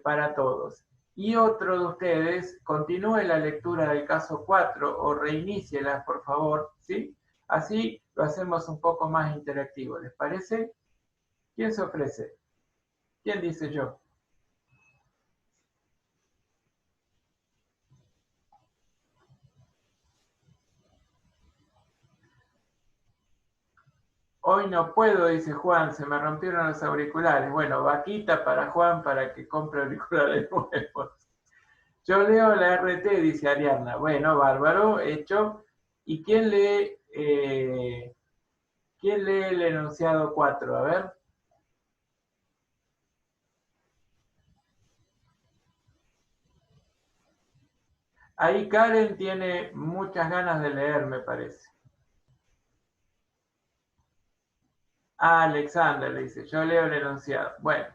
para todos. Y otro de ustedes continúe la lectura del caso 4 o reiníciela, por favor, ¿sí? Así lo hacemos un poco más interactivo, ¿les parece? ¿Quién se ofrece? ¿Quién dice yo? Hoy no puedo, dice Juan, se me rompieron los auriculares. Bueno, vaquita para Juan para que compre auriculares nuevos. Yo leo la RT, dice Ariadna. Bueno, bárbaro, hecho. ¿Y quién lee el enunciado 4? A ver. Ahí Karen tiene muchas ganas de leer, me parece. Ah, Alexander le dice, yo leo el enunciado. Bueno,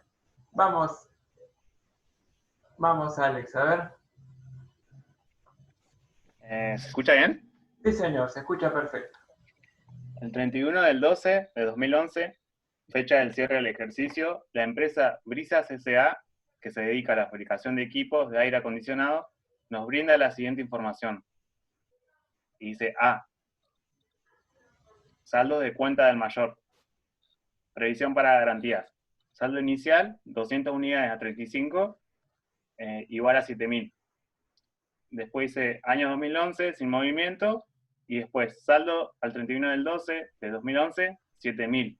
vamos, Alex, a ver. ¿Se escucha bien? Sí, señor, se escucha perfecto. El 31 del 12 de 2011, fecha del cierre del ejercicio, la empresa Brisas S.A., que se dedica a la fabricación de equipos de aire acondicionado, nos brinda la siguiente información. Y dice A. Saldo de cuenta del mayor. Previsión para garantías. Saldo inicial, 200 unidades a 35, igual a 7.000. Después dice año 2011, sin movimiento, y después saldo al 31 del 12 de 2011, 7.000.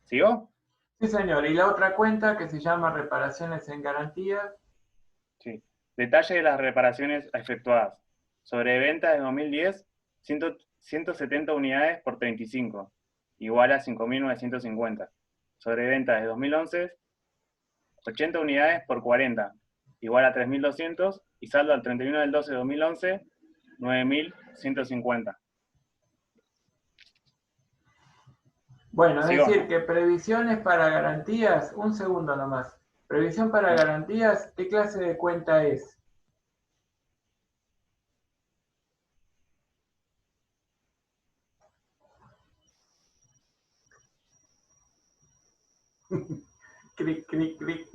¿Sigo? Sí, señor. ¿Y la otra cuenta que se llama reparaciones en garantía? Sí. Detalle de las reparaciones efectuadas. Sobre ventas de 2010, 170 unidades por 35, igual a 5.950. Sobre ventas de 2011, 80 unidades por 40, igual a 3.200, y saldo al 31 del 12 de 2011, 9.150. Bueno, es ¿Sigo? decir, que previsiones para garantías, un segundo nomás. Previsión para garantías, ¿qué clase de cuenta es? Cric, cric, cric.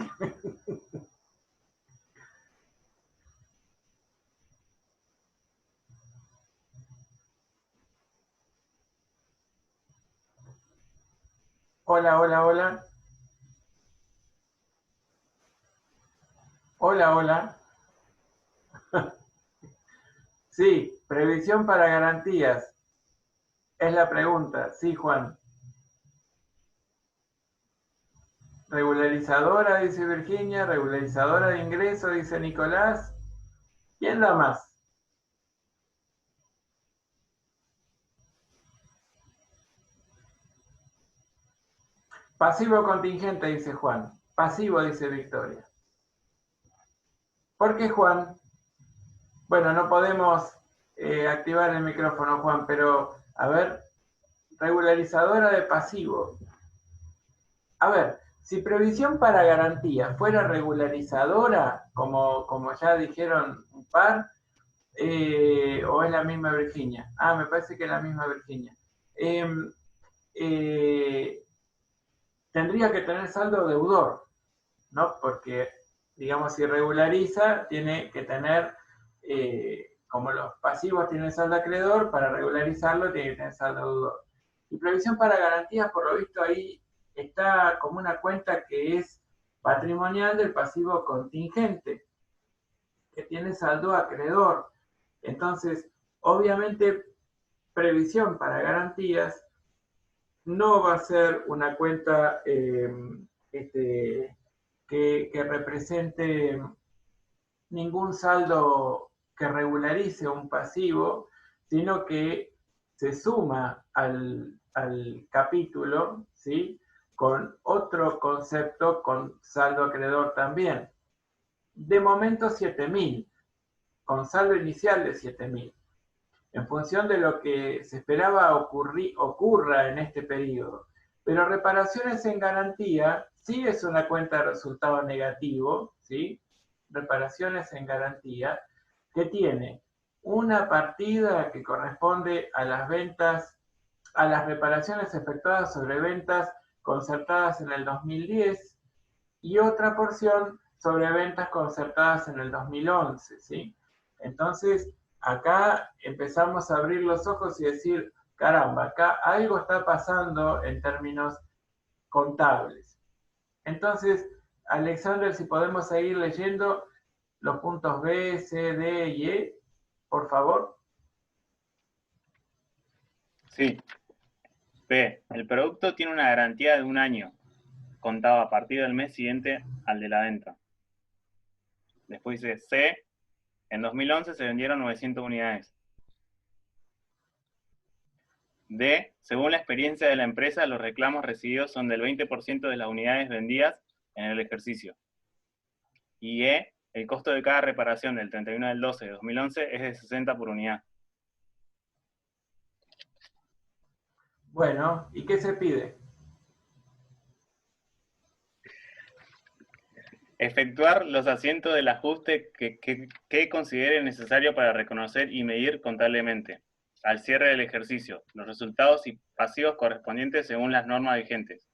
Hola, hola, hola. Hola, hola. Sí, previsión para garantías. Es la pregunta. Sí, Juan. Regularizadora, dice Virginia. Regularizadora de ingreso, dice Nicolás. ¿Quién da más? Pasivo contingente, dice Juan. Pasivo, dice Victoria. ¿Por qué, Juan? Bueno, no podemos activar el micrófono, Juan, pero a ver, regularizadora de pasivo. A ver, si previsión para garantía fuera regularizadora, como ya dijeron un par, o es la misma Virginia. Ah, me parece que es la misma Virginia. Tendría que tener saldo deudor, ¿no? Porque, digamos, si regulariza, tiene que tener, como los pasivos tienen saldo acreedor, para regularizarlo tiene que tener saldo deudor. Y previsión para garantías, por lo visto, ahí está como una cuenta que es patrimonial del pasivo contingente, que tiene saldo acreedor. Entonces, obviamente, previsión para garantías no va a ser una cuenta que represente ningún saldo que regularice un pasivo, sino que se suma al capítulo, ¿sí? Con otro concepto, con saldo acreedor también. De momento 7.000, con saldo inicial de 7.000, en función de lo que se esperaba ocurra en este periodo. Pero reparaciones en garantía sí es una cuenta de resultado negativo, ¿sí? Reparaciones en garantía, que tiene una partida que corresponde a las ventas, a las reparaciones efectuadas sobre ventas concertadas en el 2010 y otra porción sobre ventas concertadas en el 2011, ¿sí? Entonces, acá empezamos a abrir los ojos y decir, caramba, acá algo está pasando en términos contables. Entonces, Alexander, si podemos seguir leyendo los puntos B, C, D y E, por favor. Sí. B. El producto tiene una garantía de 1 año, contado a partir del mes siguiente al de la venta. Después dice C. En 2011 se vendieron 900 unidades. D. Según la experiencia de la empresa, los reclamos recibidos son del 20% de las unidades vendidas en el ejercicio. Y E. El costo de cada reparación del 31 del 12 de 2011 es de 60 por unidad. Bueno, ¿y qué se pide? Efectuar los asientos del ajuste que considere necesario para reconocer y medir contablemente, al cierre del ejercicio, los resultados y pasivos correspondientes según las normas vigentes.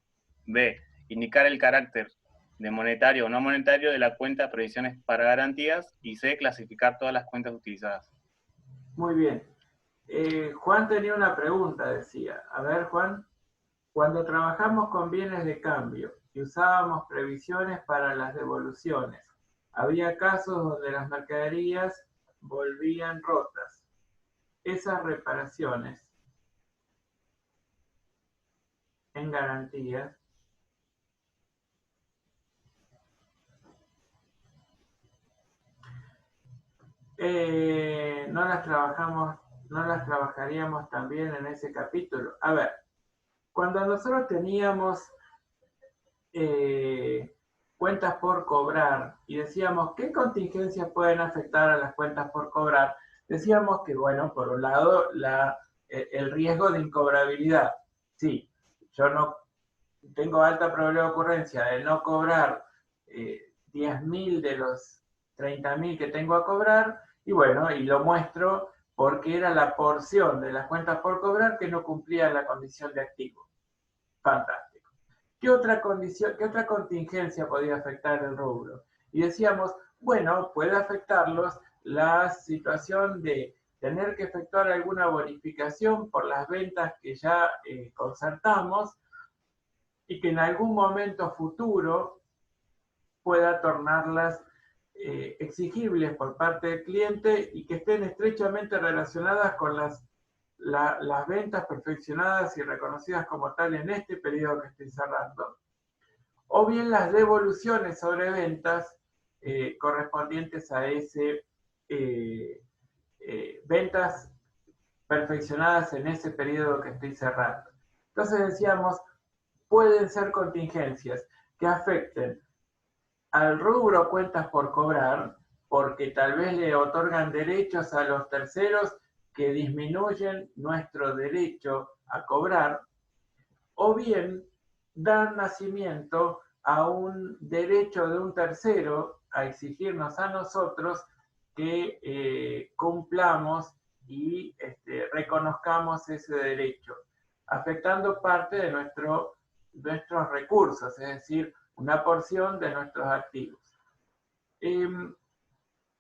B. Indicar el carácter de monetario o no monetario de la cuenta previsiones para garantías. Y C. Clasificar todas las cuentas utilizadas. Muy bien. Juan tenía una pregunta, decía. A ver, Juan. Cuando trabajamos con bienes de cambio y usábamos previsiones para las devoluciones, había casos donde las mercaderías volvían rotas. Esas reparaciones en garantías no las trabajaríamos también en ese capítulo. A ver, cuando nosotros teníamos cuentas por cobrar y decíamos qué contingencias pueden afectar a las cuentas por cobrar, decíamos que, bueno, por un lado, el riesgo de incobrabilidad. Sí, yo no tengo alta probabilidad de ocurrencia de no cobrar 10.000 de los 30.000 que tengo a cobrar, y bueno, y lo muestro porque era la porción de las cuentas por cobrar que no cumplía la condición de activo. Fantástico. ¿Qué otra contingencia podía afectar el rubro? Y decíamos, bueno, puede afectarlos la situación de tener que efectuar alguna bonificación por las ventas que ya concertamos y que en algún momento futuro pueda tornarlas exigibles por parte del cliente y que estén estrechamente relacionadas con las ventas perfeccionadas y reconocidas como tal en este periodo que estoy cerrando, o bien las devoluciones sobre ventas correspondientes a ese ventas perfeccionadas en ese periodo que estoy cerrando. Entonces decíamos, pueden ser contingencias que afecten al rubro cuentas por cobrar, porque tal vez le otorgan derechos a los terceros que disminuyen nuestro derecho a cobrar, o bien dan nacimiento a un derecho de un tercero a exigirnos a nosotros que cumplamos y reconozcamos ese derecho, afectando parte de nuestros recursos, es decir, una porción de nuestros activos.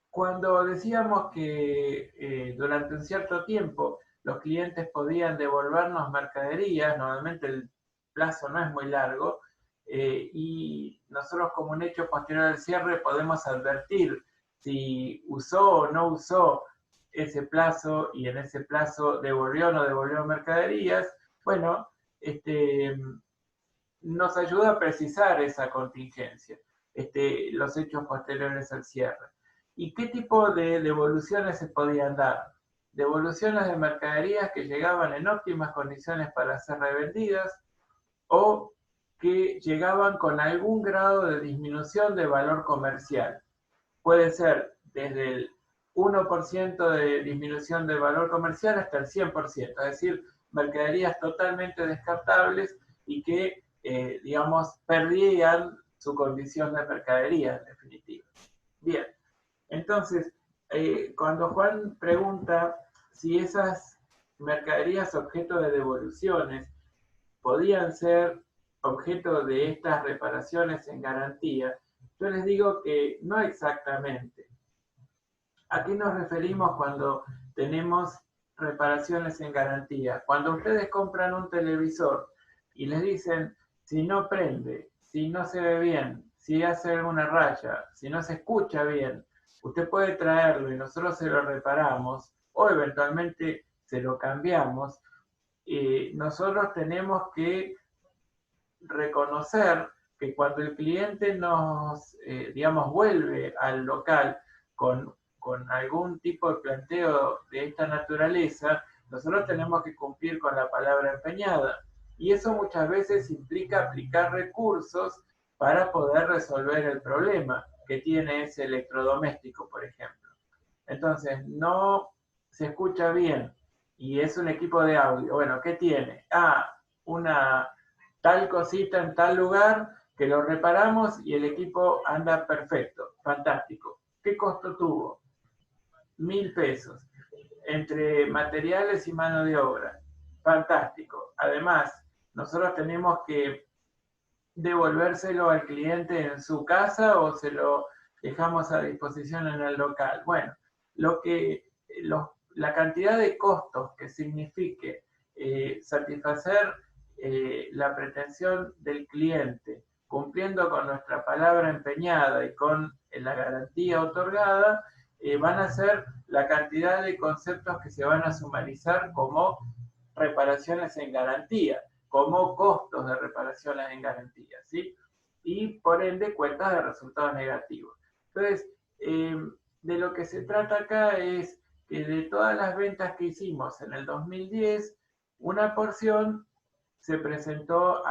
Cuando decíamos que durante un cierto tiempo los clientes podían devolvernos mercaderías, normalmente el plazo no es muy largo, y nosotros como un hecho posterior al cierre podemos advertir si usó o no usó ese plazo y en ese plazo devolvió o no devolvió mercaderías. Bueno, nos ayuda a precisar esa contingencia, los hechos posteriores al cierre. ¿Y qué tipo de devoluciones se podían dar? Devoluciones de mercaderías que llegaban en óptimas condiciones para ser revendidas o que llegaban con algún grado de disminución de valor comercial. Puede ser desde el 1% de disminución de valor comercial hasta el 100%, es decir, mercaderías totalmente descartables y que, digamos, perdían su condición de mercadería, en definitiva. Bien, entonces, cuando Juan pregunta si esas mercaderías objeto de devoluciones podían ser objeto de estas reparaciones en garantía, yo les digo que no exactamente. ¿A qué nos referimos cuando tenemos reparaciones en garantía? Cuando ustedes compran un televisor y les dicen, si no prende, si no se ve bien, si hace alguna raya, si no se escucha bien, usted puede traerlo y nosotros se lo reparamos o eventualmente se lo cambiamos. Nosotros tenemos que reconocer que cuando el cliente nos, digamos, vuelve al local con algún tipo de planteo de esta naturaleza, nosotros tenemos que cumplir con la palabra empeñada. Y eso muchas veces implica aplicar recursos para poder resolver el problema que tiene ese electrodoméstico, por ejemplo. Entonces, no se escucha bien y es un equipo de audio. Bueno, ¿qué tiene? Una tal cosita en tal lugar que lo reparamos y el equipo anda perfecto, fantástico. ¿Qué costo tuvo? 1.000 pesos entre materiales y mano de obra. Fantástico. Además, nosotros tenemos que devolvérselo al cliente en su casa o se lo dejamos a disposición en el local. Bueno, la cantidad de costos que signifique satisfacer la pretensión del cliente cumpliendo con nuestra palabra empeñada y con la garantía otorgada, van a ser la cantidad de conceptos que se van a sumarizar como reparaciones en garantía, como costos de reparaciones en garantía, ¿sí? Y por ende cuentas de resultados negativos. Entonces, de lo que se trata acá es que de todas las ventas que hicimos en el 2010, una porción se presentó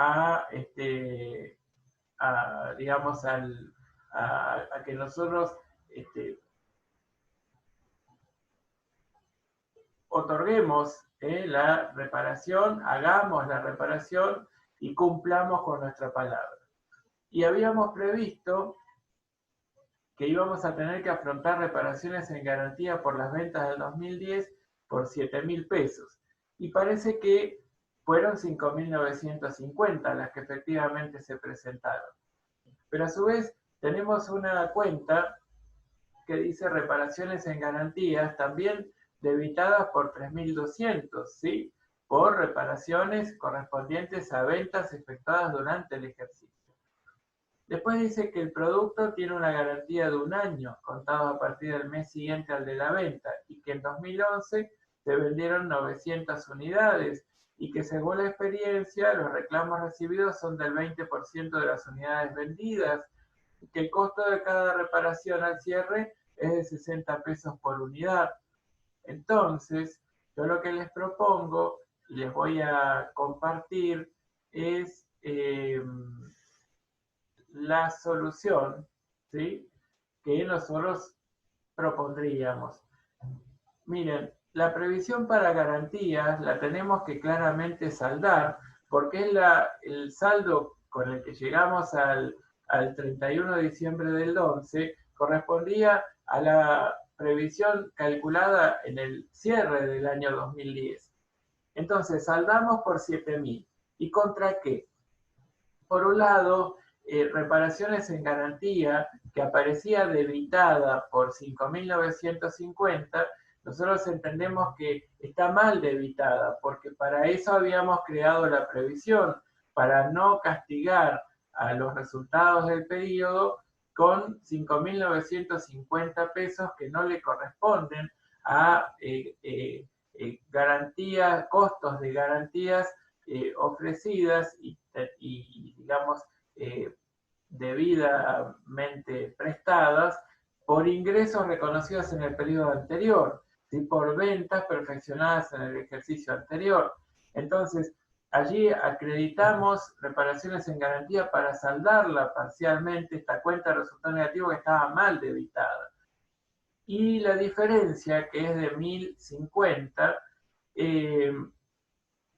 digamos, a que nosotros otorguemos la reparación, hagamos la reparación y cumplamos con nuestra palabra. Y habíamos previsto que íbamos a tener que afrontar reparaciones en garantía por las ventas del 2010 por 7.000 pesos. Y parece que fueron 5.950 las que efectivamente se presentaron. Pero a su vez tenemos una cuenta que dice reparaciones en garantías, también debitadas por 3.200, ¿sí? Por reparaciones correspondientes a ventas efectuadas durante el ejercicio. Después dice que el producto tiene una garantía de 1 año, contado a partir del mes siguiente al de la venta, y que en 2011 se vendieron 900 unidades, y que según la experiencia, los reclamos recibidos son del 20% de las unidades vendidas, y que el costo de cada reparación al cierre es de 60 pesos por unidad. Entonces, yo lo que les propongo, y les voy a compartir, es la solución, ¿sí?, que nosotros propondríamos. Miren, la previsión para garantías la tenemos que claramente saldar, porque es el saldo con el que llegamos al 31 de diciembre del 11, correspondía a la previsión calculada en el cierre del año 2010. Entonces, saldamos por 7.000. ¿Y contra qué? Por un lado, reparaciones en garantía, que aparecía debitada por 5.950, nosotros entendemos que está mal debitada, porque para eso habíamos creado la previsión, para no castigar a los resultados del periodo con 5.950 pesos que no le corresponden a garantías, costos de garantías ofrecidas y digamos, debidamente prestadas por ingresos reconocidos en el periodo anterior, ¿sí?, por ventas perfeccionadas en el ejercicio anterior. Entonces, allí acreditamos reparaciones en garantía para saldarla parcialmente, esta cuenta de resultado negativo que estaba mal debitada. Y la diferencia, que es de 1.050,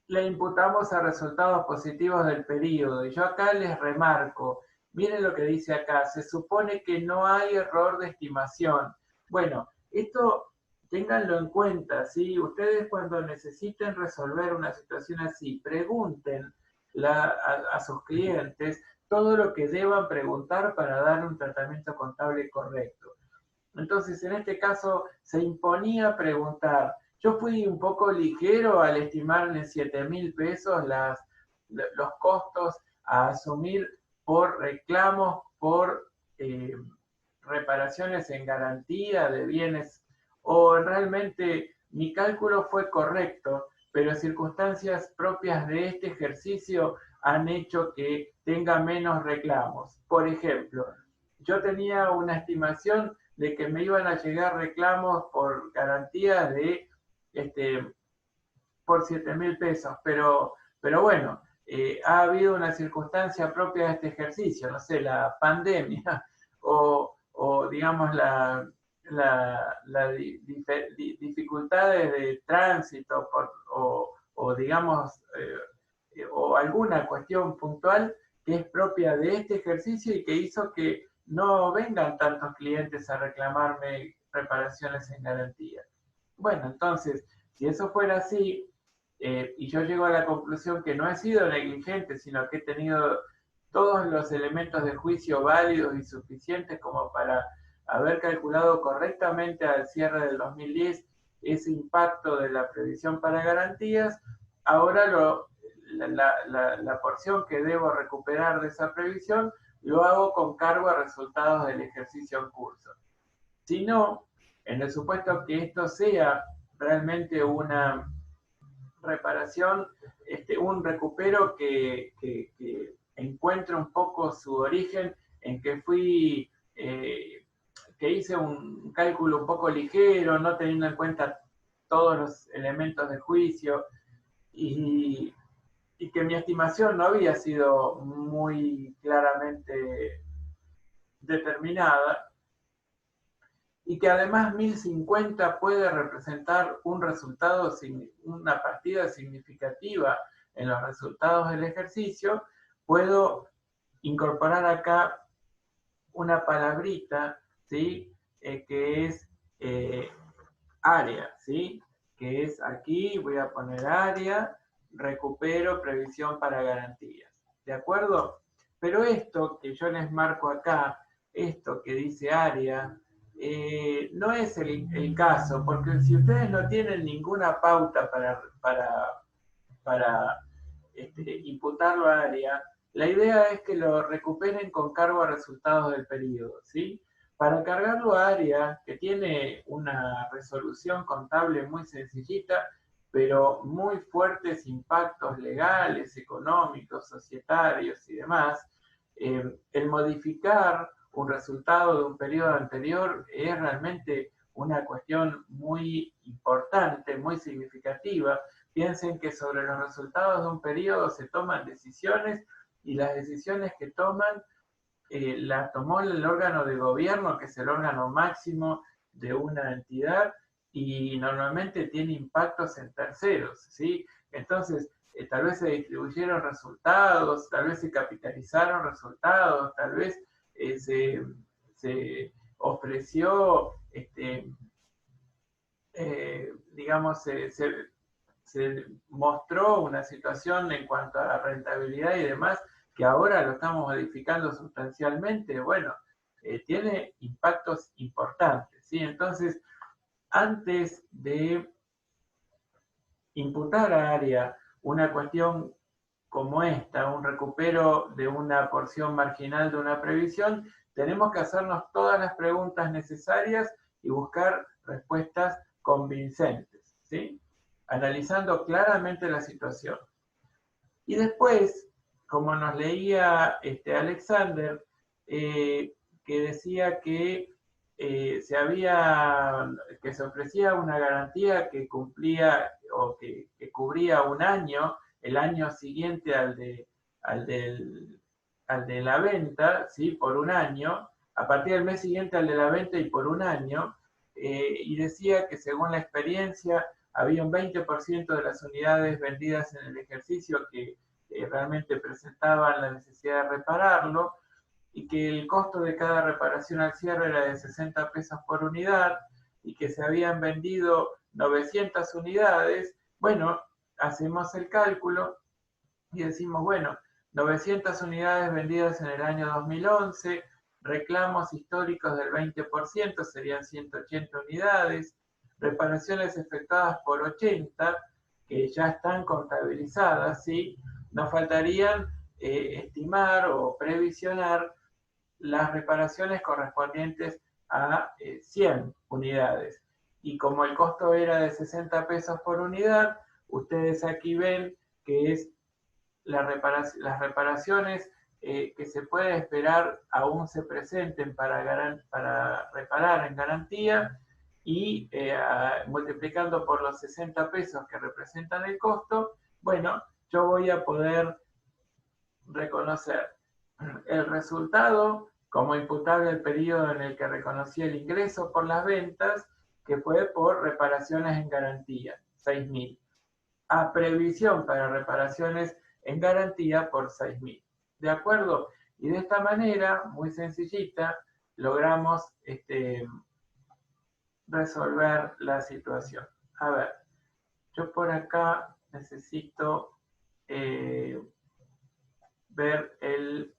le imputamos a resultados positivos del periodo. Y yo acá les remarco, miren lo que dice acá, se supone que no hay error de estimación. Bueno, esto ténganlo en cuenta, ¿sí? Ustedes cuando necesiten resolver una situación así, pregunten a sus clientes todo lo que deban preguntar para dar un tratamiento contable correcto. Entonces, en este caso, se imponía preguntar. Yo fui un poco ligero al estimar en 7.000 pesos los costos a asumir por reclamos, por reparaciones en garantía de bienes, o realmente mi cálculo fue correcto, pero circunstancias propias de este ejercicio han hecho que tenga menos reclamos. Por ejemplo, yo tenía una estimación de que me iban a llegar reclamos por garantía de por 7.000 pesos, pero bueno, ha habido una circunstancia propia de este ejercicio, no sé, la pandemia o digamos dificultades de tránsito o digamos o alguna cuestión puntual que es propia de este ejercicio y que hizo que no vengan tantos clientes a reclamarme reparaciones en garantía. Bueno, entonces, si eso fuera así, y yo llego a la conclusión que no he sido negligente, sino que he tenido todos los elementos de juicio válidos y suficientes como para haber calculado correctamente al cierre del 2010 ese impacto de la previsión para garantías, ahora la porción que debo recuperar de esa previsión lo hago con cargo a resultados del ejercicio en curso. Si no, en el supuesto que esto sea realmente una reparación, un recupero que encuentre un poco su origen en que que hice un cálculo un poco ligero, no teniendo en cuenta todos los elementos de juicio y que mi estimación no había sido muy claramente determinada, y que además 1050 puede representar un resultado, una partida significativa en los resultados del ejercicio, puedo incorporar acá una palabrita, ¿sí? Que es área, ¿sí? Que es aquí, voy a poner área, recupero, previsión para garantías, ¿de acuerdo? Pero esto que yo les marco acá, esto que dice área, no es el caso, porque si ustedes no tienen ninguna pauta para imputarlo a área, la idea es que lo recuperen con cargo a resultados del periodo, ¿sí? Para cargarlo a área, que tiene una resolución contable muy sencillita, pero muy fuertes impactos legales, económicos, societarios y demás, el modificar un resultado de un periodo anterior es realmente una cuestión muy importante, muy significativa. Piensen que sobre los resultados de un periodo se toman decisiones y las decisiones que toman las tomó el órgano de gobierno, que es el órgano máximo de una entidad y normalmente tiene impactos en terceros, ¿sí? Entonces, tal vez se distribuyeron resultados, tal vez se capitalizaron resultados, tal vez se ofreció, digamos, se mostró una situación en cuanto a la rentabilidad y demás, que ahora lo estamos modificando sustancialmente, bueno, tiene impactos importantes, ¿sí? Entonces, antes de imputar a área una cuestión como esta, un recupero de una porción marginal de una previsión, tenemos que hacernos todas las preguntas necesarias y buscar respuestas convincentes, ¿sí? Analizando claramente la situación. Y después, como nos leía Alexander, que decía que se ofrecía una garantía que cumplía o que cubría un año, el año siguiente al de la venta, ¿sí? Por un año, a partir del mes siguiente al de la venta y por un año, y decía que según la experiencia había un 20% de las unidades vendidas en el ejercicio que realmente presentaban la necesidad de repararlo, y que el costo de cada reparación al cierre era de 60 pesos por unidad, y que se habían vendido 900 unidades, bueno, hacemos el cálculo y decimos, bueno, 900 unidades vendidas en el año 2011, reclamos históricos del 20%, serían 180 unidades, reparaciones efectuadas por 80, que ya están contabilizadas, ¿sí? Nos faltarían estimar o previsionar las reparaciones correspondientes a 100 unidades. Y como el costo era de 60 pesos por unidad, ustedes aquí ven que es las reparaciones que se puede esperar aún se presenten para reparar en garantía, y multiplicando por los 60 pesos que representan el costo, bueno, yo voy a poder reconocer el resultado como imputable al periodo en el que reconocí el ingreso por las ventas, que fue por reparaciones en garantía, 6.000, a previsión para reparaciones en garantía por 6.000. ¿De acuerdo? Y de esta manera, muy sencillita, logramos resolver la situación. A ver, yo por acá necesito ver el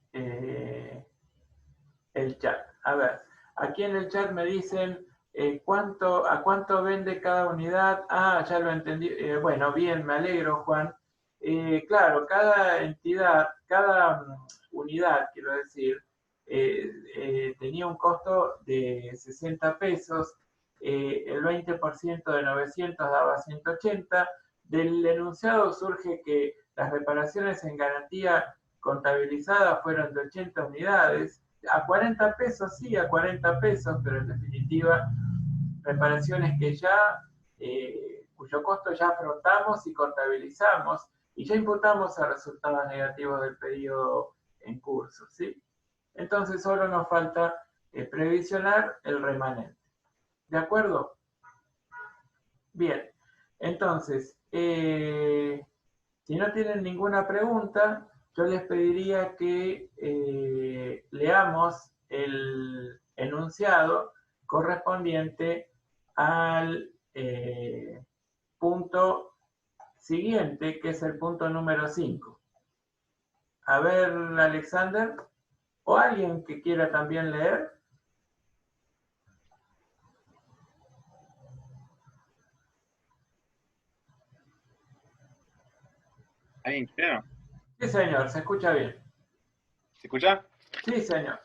chat. A ver, aquí en el chat me dicen a cuánto vende cada unidad. Ah, ya lo entendí. Bueno, bien, me alegro, Juan. Claro, cada entidad, cada unidad, quiero decir, tenía un costo de 60 pesos, el 20% de 900 daba 180. Del enunciado surge que las reparaciones en garantía contabilizadas fueron de 80 unidades, a 40 pesos, sí, a 40 pesos, pero en definitiva, reparaciones que ya, cuyo costo ya afrontamos y contabilizamos, y ya imputamos a resultados negativos del periodo en curso, ¿sí? Entonces solo nos falta previsionar el remanente. ¿De acuerdo? Bien, entonces, si no tienen ninguna pregunta, yo les pediría que leamos el enunciado correspondiente al punto siguiente, que es el punto número 5. A ver, Alexander, o alguien que quiera también leer. ¿Alguien quiere? Sí, señor, se escucha bien. ¿Se escucha? Sí, señor.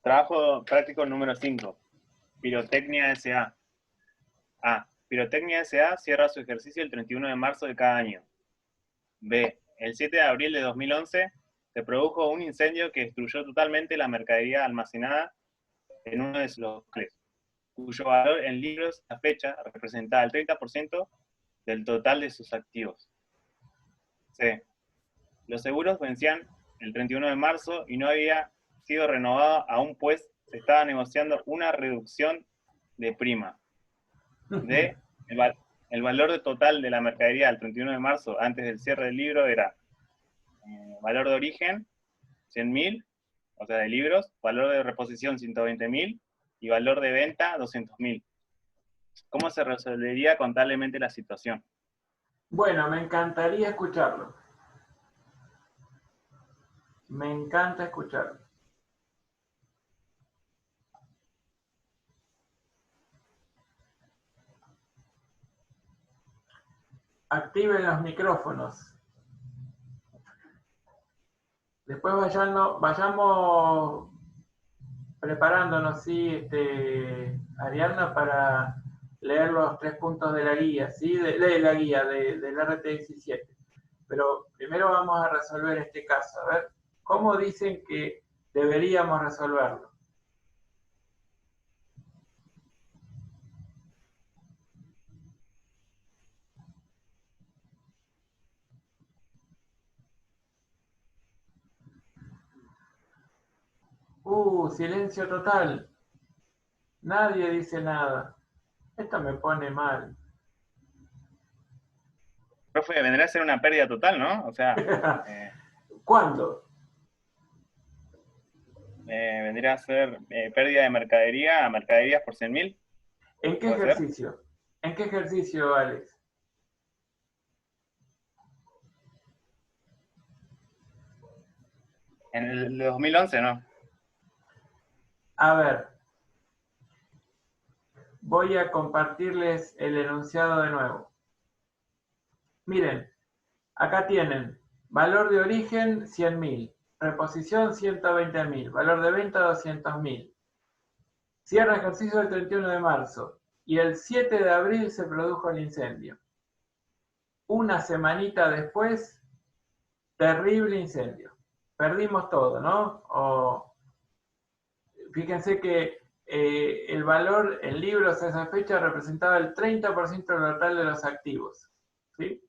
Trabajo práctico número 5. Pirotecnia S.A. A. Pirotecnia S.A. cierra su ejercicio el 31 de marzo de cada año. B. El 7 de abril de 2011 se produjo un incendio que destruyó totalmente la mercadería almacenada en uno de sus locales, cuyo valor en libros a fecha representaba el 30% del total de sus activos. C. Los seguros vencían el 31 de marzo y no había sido renovado aún, pues se estaba negociando una reducción de prima. D. El valor total de la mercadería al 31 de marzo antes del cierre del libro era valor de origen 100.000, o sea, de libros, valor de reposición 120.000 y valor de venta 200.000. ¿Cómo se resolvería contablemente la situación? Bueno, me encantaría escucharlo. Me encanta escucharlo. Activen los micrófonos. Después vayamos preparándonos, sí, Ariadna, para leer los 3 puntos de la guía, ¿sí? De la guía del RT17. Pero primero vamos a resolver este caso. A ver, ¿cómo dicen que deberíamos resolverlo? Silencio total. Nadie dice nada. Esto me pone mal. Profe, vendría a ser una pérdida total, ¿no? O sea, ¿Cuándo? vendría a ser pérdida de mercadería a mercaderías por 100.000, ¿En qué ¿puede ser? ejercicio? ¿En qué ejercicio, Alex? En el 2011, ¿no? A ver, voy a compartirles el enunciado de nuevo. Miren, acá tienen valor de origen 100.000, reposición 120.000, valor de venta 200.000. Cierra ejercicio el 31 de marzo y el 7 de abril se produjo el incendio. Una semanita después, terrible incendio. Perdimos todo, ¿no? Fíjense que el valor en libros a esa fecha representaba el 30% total de los activos, ¿sí?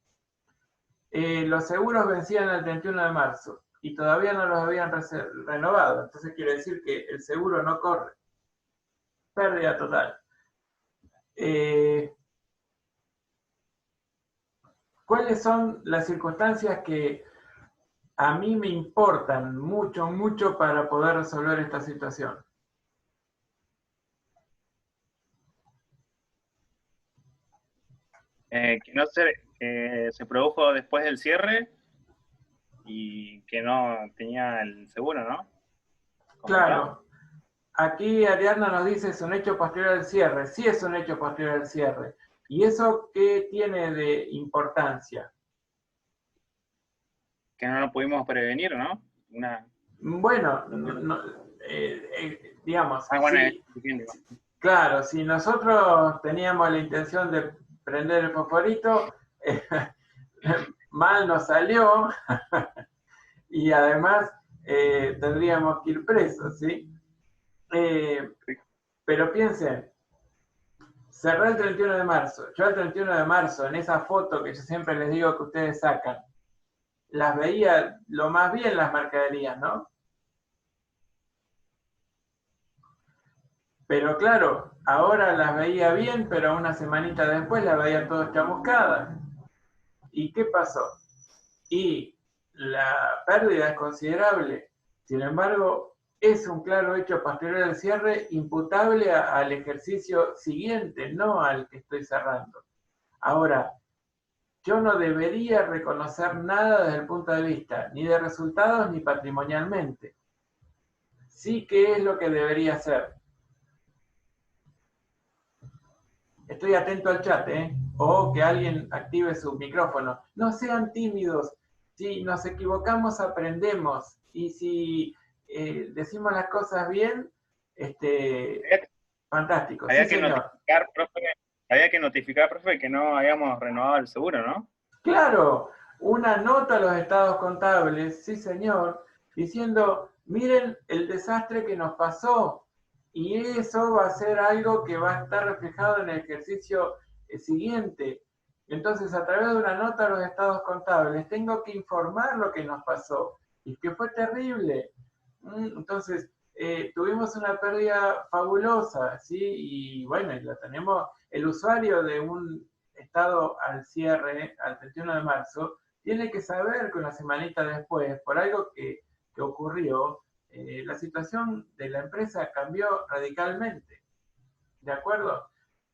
Los seguros vencían el 31 de marzo y todavía no los habían renovado, entonces quiere decir que el seguro no corre. Pérdida total. ¿Cuáles son las circunstancias que a mí me importan mucho, mucho para poder resolver esta situación? Que no se produjo después del cierre y que no tenía el seguro, ¿no? Claro. Aquí Ariadna nos dice es un hecho posterior al cierre. Sí es un hecho posterior al cierre. ¿Y eso qué tiene de importancia? Que no lo pudimos prevenir, ¿no? Bueno, digamos, Bueno, sí, claro, si nosotros teníamos la intención de prender el fosforito, mal nos salió y además tendríamos que ir presos, ¿sí? Pero piensen, cerré el 31 de marzo. Yo el 31 de marzo, en esa foto que yo siempre les digo que ustedes sacan, las veía lo más bien las mercaderías, ¿no? Pero claro, ahora las veía bien, pero una semanita después las veía todas chamuscadas. ¿Y qué pasó? Y la pérdida es considerable. Sin embargo, es un claro hecho posterior al cierre imputable al ejercicio siguiente, no al que estoy cerrando. Ahora, yo no debería reconocer nada desde el punto de vista ni de resultados ni patrimonialmente. Sí que es lo que debería hacer. Estoy atento al chat, ¿eh? O que alguien active su micrófono. No sean tímidos. Si nos equivocamos, aprendemos. Y si decimos las cosas bien, fantástico. Sí, señor. Había que notificar, profe, que no habíamos renovado el seguro, ¿no? Claro, una nota a los estados contables, sí, señor, diciendo, miren el desastre que nos pasó. Y eso va a ser algo que va a estar reflejado en el ejercicio siguiente. Entonces, a través de una nota a los estados contables, tengo que informar lo que nos pasó y que fue terrible. Entonces, tuvimos una pérdida fabulosa, ¿sí? Y bueno, la tenemos, el usuario de un estado al cierre, al 31 de marzo, tiene que saber que una semanita después, por algo que ocurrió, la situación de la empresa cambió radicalmente, ¿de acuerdo?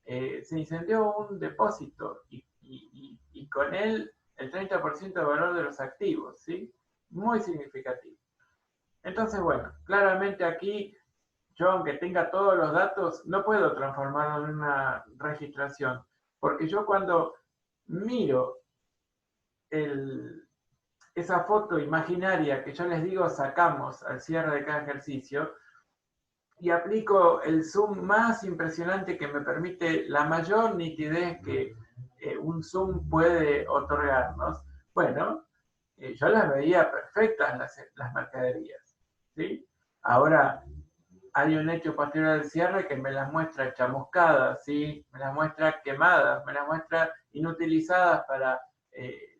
Se incendió un depósito y con él el 30% de valor de los activos, ¿sí? Muy significativo. Entonces, bueno, claramente aquí yo, aunque tenga todos los datos, no puedo transformarlo en una registración, porque yo cuando miro esa foto imaginaria que yo les digo sacamos al cierre de cada ejercicio y aplico el zoom más impresionante que me permite la mayor nitidez que un zoom puede otorgarnos, bueno, yo las veía perfectas las mercaderías, ¿sí? Ahora, hay un hecho posterior al cierre que me las muestra chamuscadas, ¿sí? Me las muestra quemadas, me las muestra inutilizadas para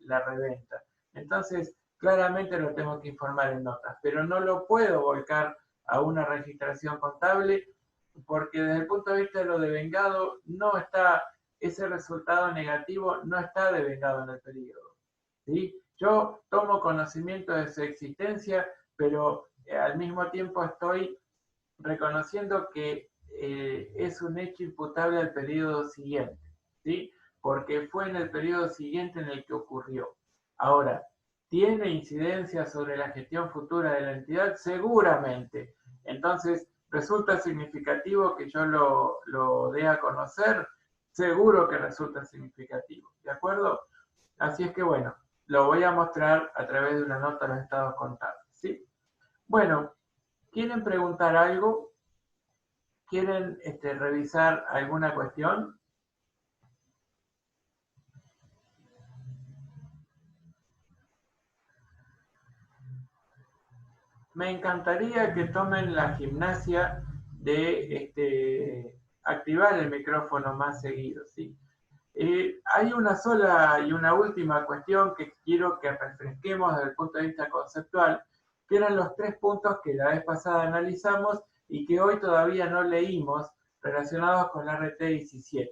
la reventa. Entonces, claramente lo tengo que informar en notas, pero no lo puedo volcar a una registración contable porque desde el punto de vista de lo devengado, no está, ese resultado negativo no está devengado en el periodo, ¿sí? Yo tomo conocimiento de su existencia, pero al mismo tiempo estoy reconociendo que es un hecho imputable al periodo siguiente, ¿sí? Porque fue en el periodo siguiente en el que ocurrió. Ahora, ¿tiene incidencia sobre la gestión futura de la entidad? Seguramente. Entonces, ¿resulta significativo que yo lo dé a conocer? Seguro que resulta significativo, ¿de acuerdo? Así es que bueno, lo voy a mostrar a través de una nota de los estados contables, ¿sí? Bueno, ¿quieren preguntar algo? ¿Quieren revisar alguna cuestión? Me encantaría que tomen la gimnasia de activar el micrófono más seguido, ¿sí? Hay una sola y una última cuestión que quiero que refresquemos desde el punto de vista conceptual, que eran los 3 puntos que la vez pasada analizamos y que hoy todavía no leímos relacionados con la RT17.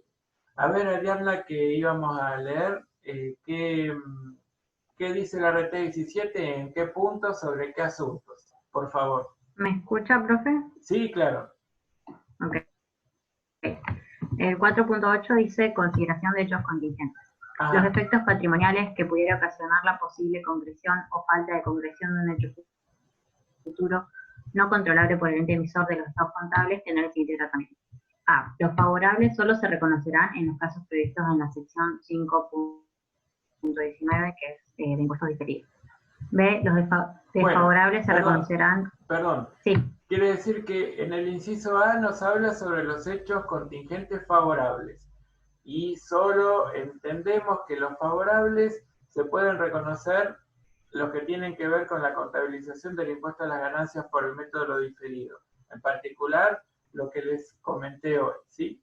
A ver, Ariadna, que íbamos a leer, ¿qué dice la RT17? ¿En qué puntos? ¿Sobre qué asuntos? Por favor. ¿Me escucha, profe? Sí, claro. Ok. El 4.8 dice consideración de hechos contingentes. Ajá. Los efectos patrimoniales que pudiera ocasionar la posible concreción o falta de concreción de un hecho futuro no controlable por el ente emisor de los estados contables tendrá el siguiente tratamiento. A. Los favorables solo se reconocerán en los casos previstos en la sección 5.19, que es de impuestos diferidos. B. Los desfavorables se reconocerán... Perdón. Sí. Quiere decir que en el inciso A nos habla sobre los hechos contingentes favorables. Y solo entendemos que los favorables se pueden reconocer los que tienen que ver con la contabilización del impuesto a las ganancias por el método de lo diferido. En particular, lo que les comenté hoy, ¿sí?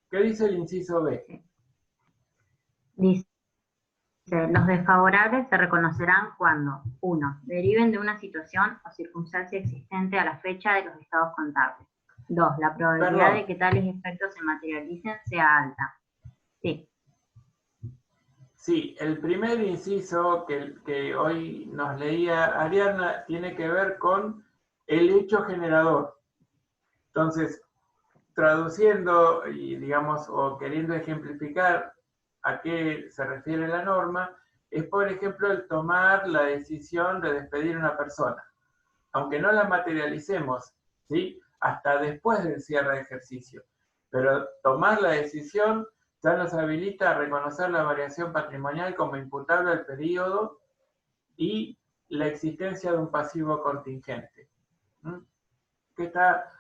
¿Qué dice el inciso B? Dice, los desfavorables se reconocerán cuando, 1. Deriven de una situación o circunstancia existente a la fecha de los estados contables. 2. La probabilidad de que tales efectos se materialicen sea alta. Sí. Sí, el primer inciso que hoy nos leía Ariadna tiene que ver con el hecho generador. Entonces, traduciendo y digamos, o queriendo ejemplificar a qué se refiere la norma, es por ejemplo el tomar la decisión de despedir a una persona, aunque no la materialicemos, ¿sí? Hasta después del cierre de ejercicio. Pero tomar la decisión ya nos habilita a reconocer la variación patrimonial como imputable al periodo y la existencia de un pasivo contingente, que está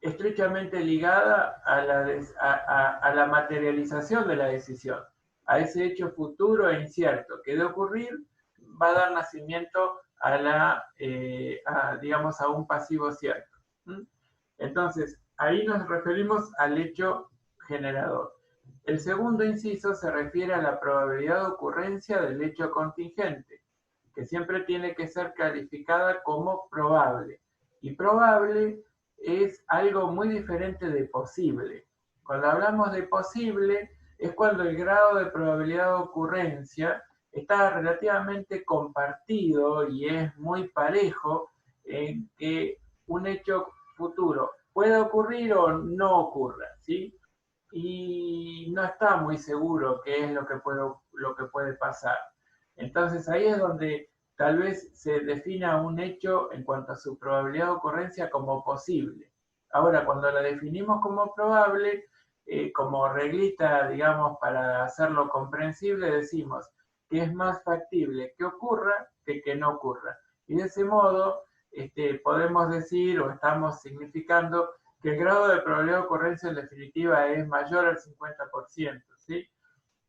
estrechamente ligada a la materialización de la decisión, a ese hecho futuro e incierto que de ocurrir va a dar nacimiento digamos, a un pasivo cierto. Entonces, ahí nos referimos al hecho generador. El segundo inciso se refiere a la probabilidad de ocurrencia del hecho contingente, que siempre tiene que ser calificada como probable. Y probable es algo muy diferente de posible. Cuando hablamos de posible, es cuando el grado de probabilidad de ocurrencia está relativamente compartido y es muy parejo en que un hecho futuro puede ocurrir o no ocurra, ¿sí? Y no está muy seguro qué es lo que puede pasar. Entonces ahí es donde tal vez se defina un hecho en cuanto a su probabilidad de ocurrencia como posible. Ahora, cuando la definimos como probable, como reglita, digamos, para hacerlo comprensible, decimos que es más factible que ocurra que no ocurra. Y de ese modo podemos decir o estamos significando que el grado de probabilidad de ocurrencia en definitiva es mayor al 50%, ¿sí?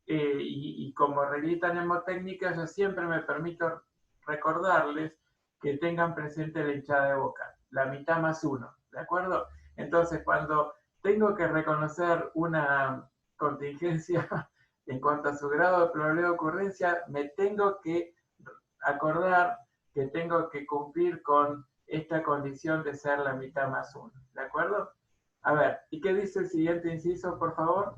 Y como reglita mnemotécnica, yo siempre me permito recordarles que tengan presente la hinchada de boca, la mitad más uno, ¿de acuerdo? Entonces, cuando tengo que reconocer una contingencia en cuanto a su grado de probabilidad de ocurrencia, me tengo que acordar que tengo que cumplir con esta condición de ser la mitad más uno, ¿de acuerdo? A ver, ¿y qué dice el siguiente inciso, por favor?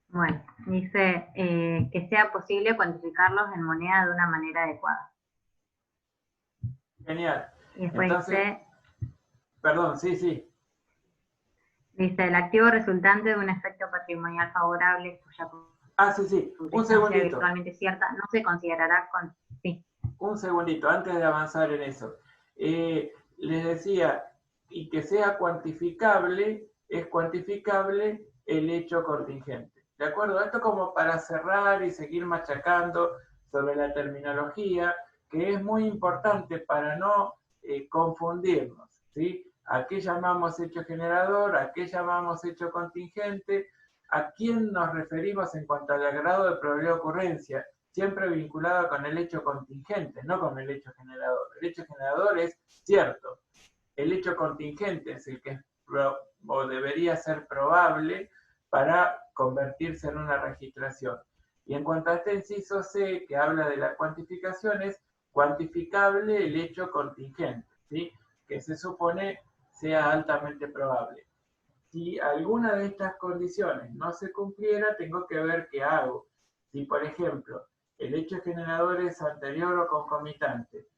Bueno, dice que sea posible cuantificarlos en moneda de una manera adecuada. Genial. Y después Entonces, perdón, sí. dice el activo resultante de un efecto patrimonial favorable cuya Sí, un concreción sea segundito. virtualmente cierta, no se considerará con... Sí. Un segundito, antes de avanzar en eso. Les decía, y que sea cuantificable, es cuantificable el hecho contingente. ¿De acuerdo? Esto como para cerrar y seguir machacando sobre la terminología, que es muy importante para no confundirnos, ¿sí? ¿A qué llamamos hecho generador? ¿A qué llamamos hecho contingente? ¿A quién nos referimos en cuanto al grado de probabilidad de ocurrencia? Siempre vinculado con el hecho contingente, no con el hecho generador. El hecho generador es cierto. El hecho contingente es el que es o debería ser probable para convertirse en una registración. Y en cuanto a este inciso C, que habla de la cuantificación, es cuantificable el hecho contingente, ¿sí? Que se supone sea altamente probable. Si alguna de estas condiciones no se cumpliera, tengo que ver qué hago. Si, por ejemplo, el hecho generador es anterior o concomitante,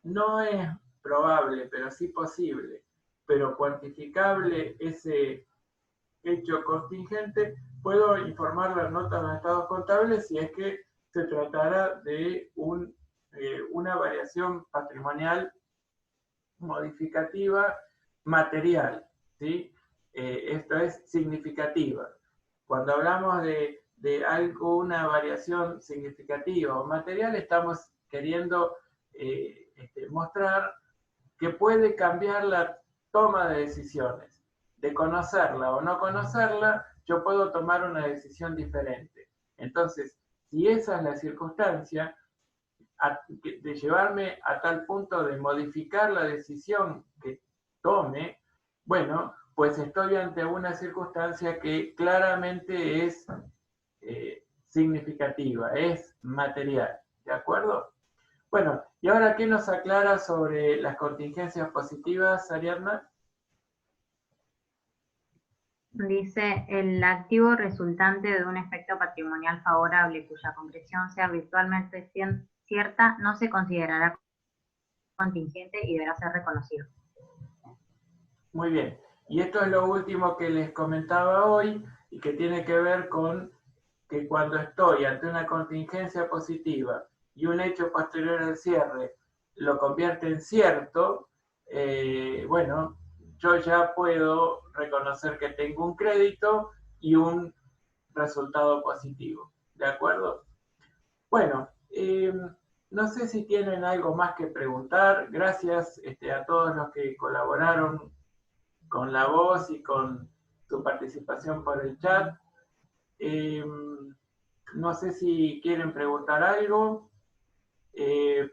no es probable, pero sí posible, pero cuantificable ese hecho contingente, puedo informar las notas de estados contables si es que se tratara de una variación patrimonial modificativa material, ¿sí? Esto es significativa. Cuando hablamos de algo, una variación significativa o material, estamos queriendo mostrar que puede cambiar la toma de decisiones. De conocerla o no conocerla, yo puedo tomar una decisión diferente. Entonces, si esa es la circunstancia, de llevarme a tal punto de modificar la decisión que tome, bueno, pues estoy ante una circunstancia que claramente es significativa, es material, ¿de acuerdo? Bueno, y ahora, ¿qué nos aclara sobre las contingencias positivas, Ariadna? Dice, el activo resultante de un efecto patrimonial favorable cuya concreción sea virtualmente cierta no se considerará contingente y deberá ser reconocido. Muy bien. Y esto es lo último que les comentaba hoy y que tiene que ver con que cuando estoy ante una contingencia positiva y un hecho posterior al cierre lo convierte en cierto, bueno, yo ya puedo reconocer que tengo un crédito y un resultado positivo. ¿De acuerdo? Bueno, no sé si tienen algo más que preguntar. Gracias a todos los que colaboraron con la voz y con su participación por el chat. No sé si quieren preguntar algo.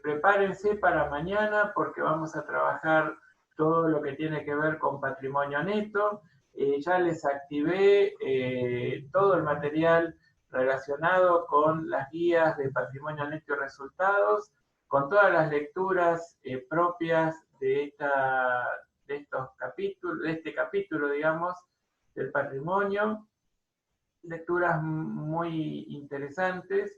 Prepárense para mañana porque vamos a trabajar todo lo que tiene que ver con patrimonio neto. Ya les activé todo el material relacionado con las guías de patrimonio neto y resultados, con todas las lecturas propias de estos capítulos, de este capítulo, digamos, del patrimonio. Lecturas muy interesantes.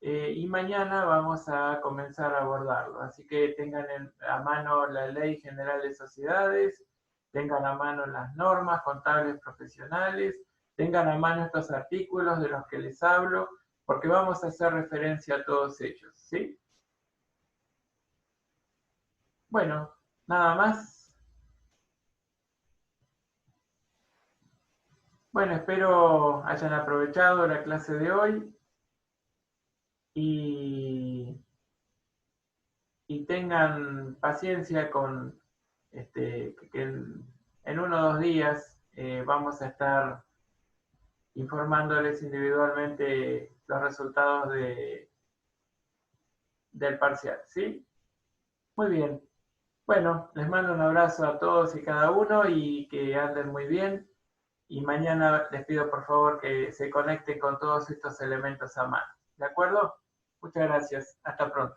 Y mañana vamos a comenzar a abordarlo. Así que tengan a mano la Ley General de Sociedades, tengan a mano las normas contables profesionales, tengan a mano estos artículos de los que les hablo, porque vamos a hacer referencia a todos ellos, ¿sí? Bueno, nada más. Bueno, espero hayan aprovechado la clase de hoy y tengan paciencia con que en 1 o 2 días vamos a estar informándoles individualmente los resultados del parcial, ¿sí? Muy bien. Bueno, les mando un abrazo a todos y cada uno y que anden muy bien. Y mañana les pido por favor que se conecten con todos estos elementos a mano. ¿De acuerdo? Muchas gracias. Hasta pronto.